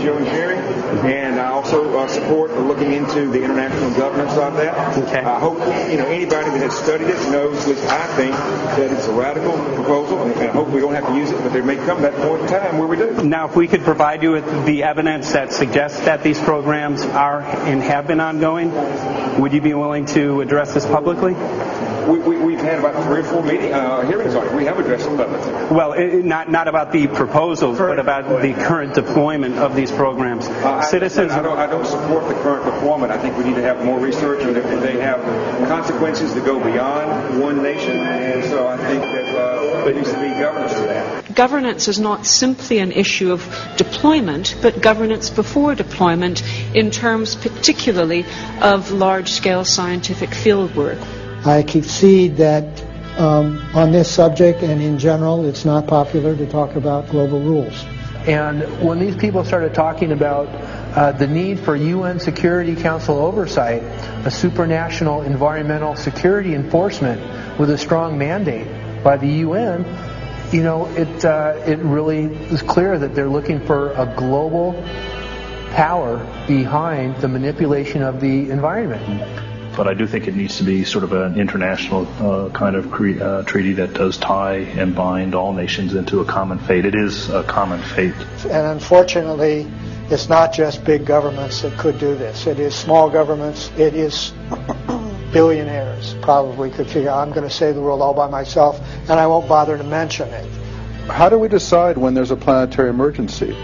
geoengineering, and I also support looking into the international governance of that.
Okay.
I hope anybody that has studied it knows, at least I think, that it's a radical proposal, and I hope we don't have to use it, but there may come that point in time where we do.
Now, if we could provide you with the evidence that suggests that these programs are and have been ongoing, would you be willing to address this publicly?
We've had about 3 or 4 hearings on it. We have addressed them publicly.
Well, not about the proposals, but about the current deployment of these programs. Citizens.
I don't support the current deployment. I think we need to have more research, and they have consequences that go beyond one nation, and so I think that there needs to be governance to that.
Governance is not simply an issue of deployment, but governance before deployment in terms particularly of large-scale scientific field work.
I concede that on this subject and in general, it's not popular to talk about global rules.
And when these people started talking about the need for UN Security Council oversight, a supranational environmental security enforcement with a strong mandate by the UN, it really is clear that they're looking for a global power behind the manipulation of the environment.
But I do think it needs to be sort of an international kind of treaty that does tie and bind all nations into a common fate. It is a common fate.
And unfortunately, it's not just big governments that could do this. It is small governments. It is billionaires probably could figure, I'm going to save the world all by myself, and I won't bother to mention it.
How do we decide when there's a planetary emergency?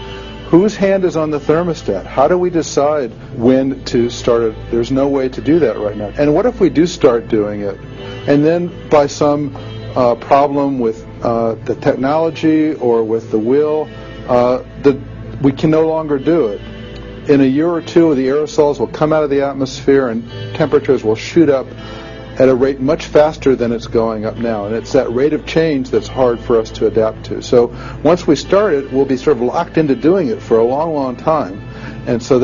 Whose hand is on the thermostat? How do we decide when to start it? There's no way to do that right now. And what if we do start doing it, and then by some problem with the technology or with the will, we can no longer do it? In a year or two, the aerosols will come out of the atmosphere and temperatures will shoot up at a rate much faster than it's going up now. And it's that rate of change that's hard for us to adapt to. So once we start it, we'll be sort of locked into doing it for a long, long time. And so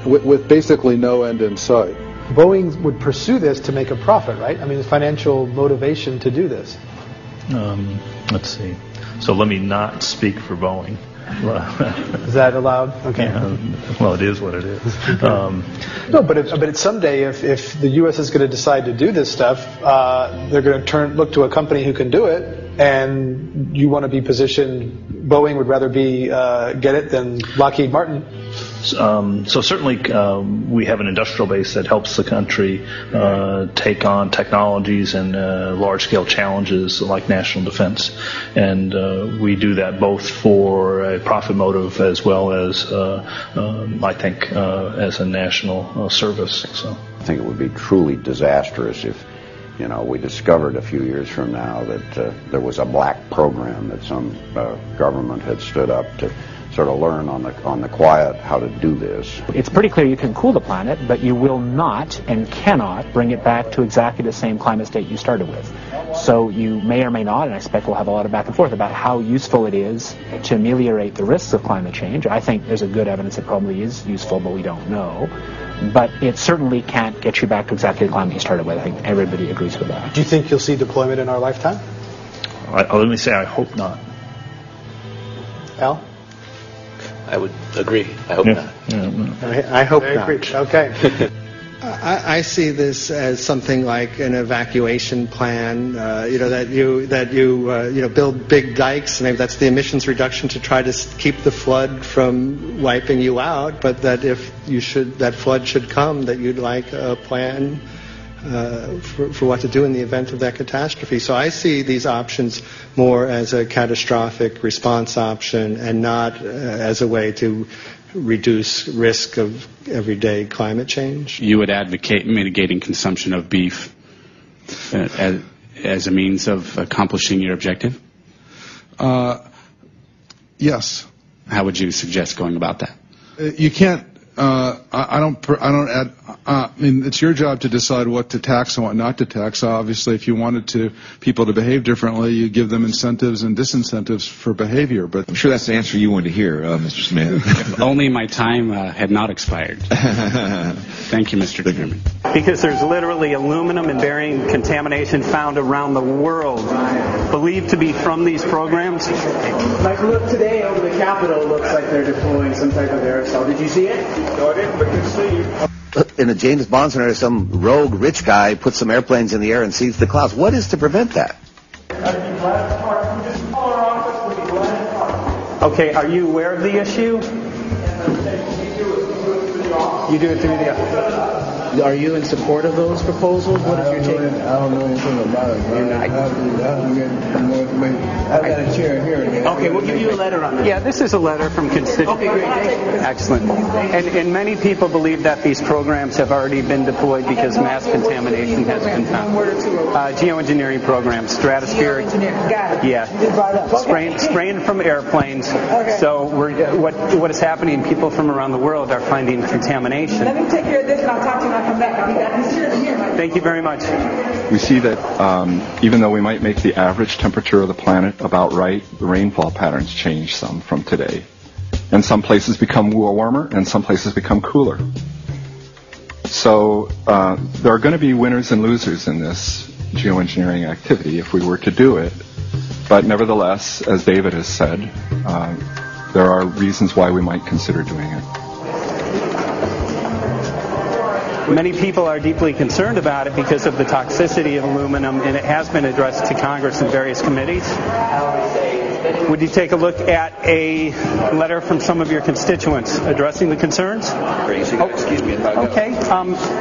with basically no end in sight.
Boeing would pursue this to make a profit, right? I mean, there's financial motivation to do this.
Let's see. So let me not speak for Boeing.
Is that allowed? Okay.
Yeah, well, it is what it is.
No, but someday, if the U.S. is going to decide to do this stuff, they're going to look to a company who can do it, and you want to be positioned. Boeing would rather get it than Lockheed Martin.
So certainly we have an industrial base that helps the country take on technologies and large-scale challenges like national defense. And we do that both for a profit motive as well as, I think, as a national service. So
I think it would be truly disastrous if, we discovered a few years from now that there was a black program that some government had stood up to sort of learn on the quiet how to do this.
It's pretty clear you can cool the planet, but you will not and cannot bring it back to exactly the same climate state you started with. So you may or may not, and I expect we'll have a lot of back and forth about how useful it is to ameliorate the risks of climate change. I think there's a good evidence it probably is useful, but we don't know. But it certainly can't get you back to exactly the climate you started with. I think everybody agrees with that.
Do you think you'll see deployment in our lifetime?
Let me say I hope not.
Al?
I would agree. I hope not.
I hope not. Okay.
I see this as something like an evacuation plan. That you build big dikes. Maybe that's the emissions reduction to try to keep the flood from wiping you out. But that if that flood should come, that you'd like a plan for what to do in the event of that catastrophe. So I see these options more as a catastrophic response option and not as a way to reduce risk of everyday climate change.
You would advocate mitigating consumption of beef as a means of accomplishing your objective?
Yes.
How would you suggest going about that?
You can't. I mean, it's your job to decide what to tax and what not to tax. Obviously, if you wanted people to behave differently, you give them incentives and disincentives for behavior. But
I'm sure that's the answer you wanted to hear, Mr. Smith.
If only my time had not expired. Thank you, Mr. Chairman.
Because there's literally aluminum and barium contamination found around the world, believed to be from these programs.
Like, look, today over the Capitol, looks like they're deploying some type of aerosol. Did you see it?
No, I didn't, but you see you.
In a James Bond scenario, some rogue rich guy puts some airplanes in the air and sees the clouds. What is to prevent that?
Okay, are you aware of the issue? You do it through the...
Are you in support of those proposals? What is your take?
I don't know anything about it.
You're not.
I have to get more information. I've got a chair here.
Okay, we'll give you a letter on that.
Yeah, this is a letter from constituents.
Okay, great.
Excellent. And many people believe that these programs have already been deployed because mass contamination has been found. Geoengineering programs, stratospheric.
Got it.
Yeah. Spraying from airplanes.
Okay.
So what is happening? People from around the world are finding contamination.
Let me take care of this and I'll talk to you when I come back. I'll be back.
Thank you very much.
We see that even though we might make the average temperature of the planet about right, the rainfall patterns change some from today. And some places become warmer and some places become cooler. So there are going to be winners and losers in this geoengineering activity if we were to do it. But nevertheless, as David has said, there are reasons why we might consider doing it.
Many people are deeply concerned about it because of the toxicity of aluminum, and it has been addressed to Congress in various committees. Would you take a look at a letter from some of your constituents addressing the concerns?
Excuse me.
Okay.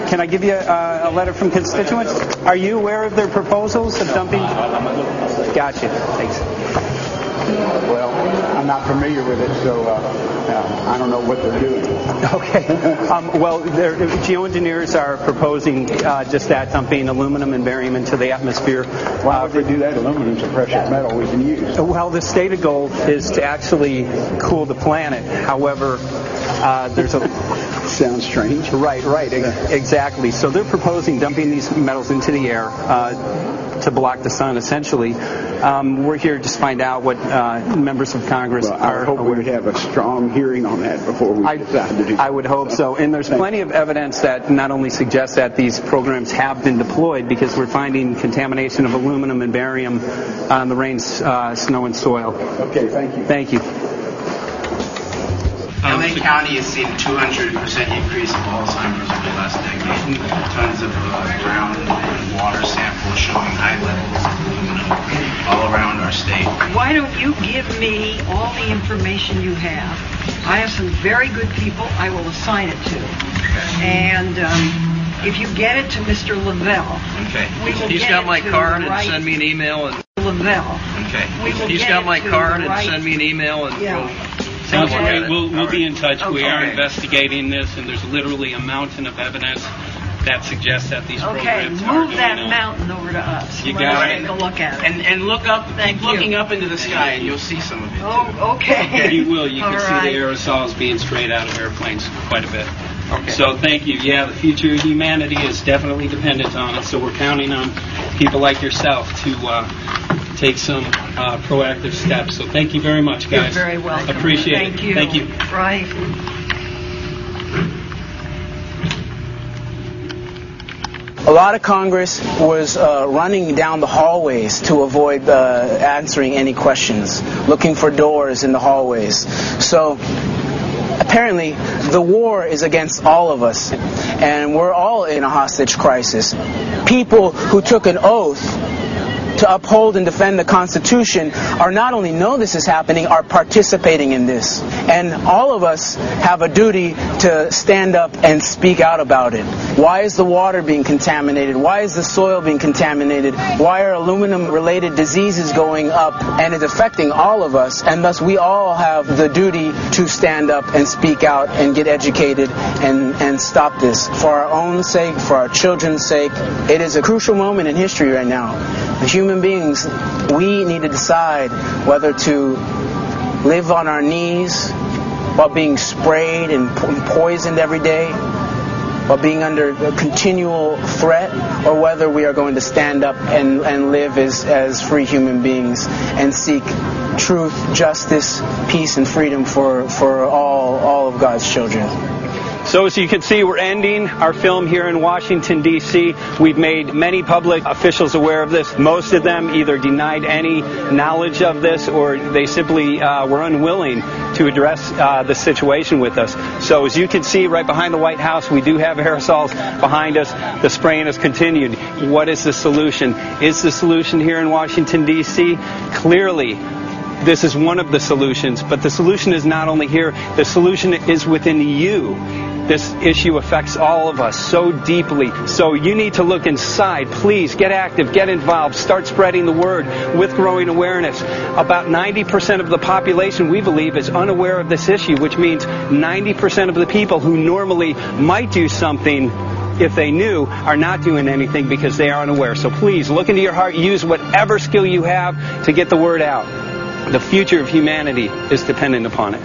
Can I give you a letter from constituents? Are you aware of their proposals of dumping? Gotcha. Thanks.
Well, I'm not familiar with it, so I don't know what they're doing.
Okay. Geoengineers are proposing just that, dumping aluminum and barium into the atmosphere.
Why would they do that? Aluminum's a precious metal we can use.
Well, the stated goal is to actually cool the planet. However, there's a...
Sounds strange.
Right. Exactly. So they're proposing dumping these metals into the air to block the sun, essentially. We're here to find out what members of Congress are.
I hope we would have a strong hearing on that before we decide to do that.
I would hope so. And there's plenty of evidence that not only suggests that these programs have been deployed, because we're finding contamination of aluminum and barium on the rain, snow, and soil.
Okay, thank you.
Thank you.
LA County has seen a 200% increase of Alzheimer's over the last decade. Tons of ground and water samples showing high levels of aluminum all around our state.
Why don't you give me all the information you have
I have some very good people I will assign it to. And if you get it to Mr. Lavelle,
He's got my card and send me an email. And
Lavelle.
He's got my card and send me an email and
Sounds great. We'll be in touch. We are investigating this, and there's literally a mountain of evidence that suggests that these programs are
move that mountain over to us.
You got it.
Take a look at it.
And look up, keep looking up into the sky, and you'll see some of it.
Oh, okay.
You will. You can see the aerosols being sprayed out of airplanes quite a bit. So thank you. Yeah, the future of humanity is definitely dependent on it, so we're counting on people like yourself to take some proactive steps. So thank you very much, guys.
You're very welcome.
Appreciate it.
Thank you.
Thank you.
Right.
A lot of Congress was running down the hallways to avoid answering any questions, looking for doors in the hallways. So apparently the war is against all of us, and we're all in a hostage crisis. People who took an oath to uphold and defend the Constitution are not only know this is happening, are participating in this. And all of us have a duty to stand up and speak out about it. Why is the water being contaminated? Why is the soil being contaminated? Why are aluminum-related diseases going up? And it's affecting all of us, and thus we all have the duty to stand up and speak out and get educated and stop this. For our own sake, for our children's sake, it is a crucial moment in history right now. As human beings, we need to decide whether to live on our knees while being sprayed and poisoned every day, while being under a continual threat, or whether we are going to stand up and live as free human beings and seek truth, justice, peace, and freedom for all of God's children.
So as you can see, we're ending our film here in Washington, D.C. We've made many public officials aware of this. Most of them either denied any knowledge of this, or they simply were unwilling to address the situation with us. So as you can see right behind the White House, we do have aerosols behind us. The spraying has continued. What is the solution? Is the solution here in Washington, D.C.? Clearly, this is one of the solutions, but the solution is not only here, the solution is within you. This issue affects all of us so deeply. So you need to look inside. Please get active, get involved, start spreading the word with growing awareness. About 90% of the population, we believe, is unaware of this issue, which means 90% of the people who normally might do something if they knew are not doing anything because they are unaware. So please look into your heart, use whatever skill you have to get the word out. The future of humanity is dependent upon it.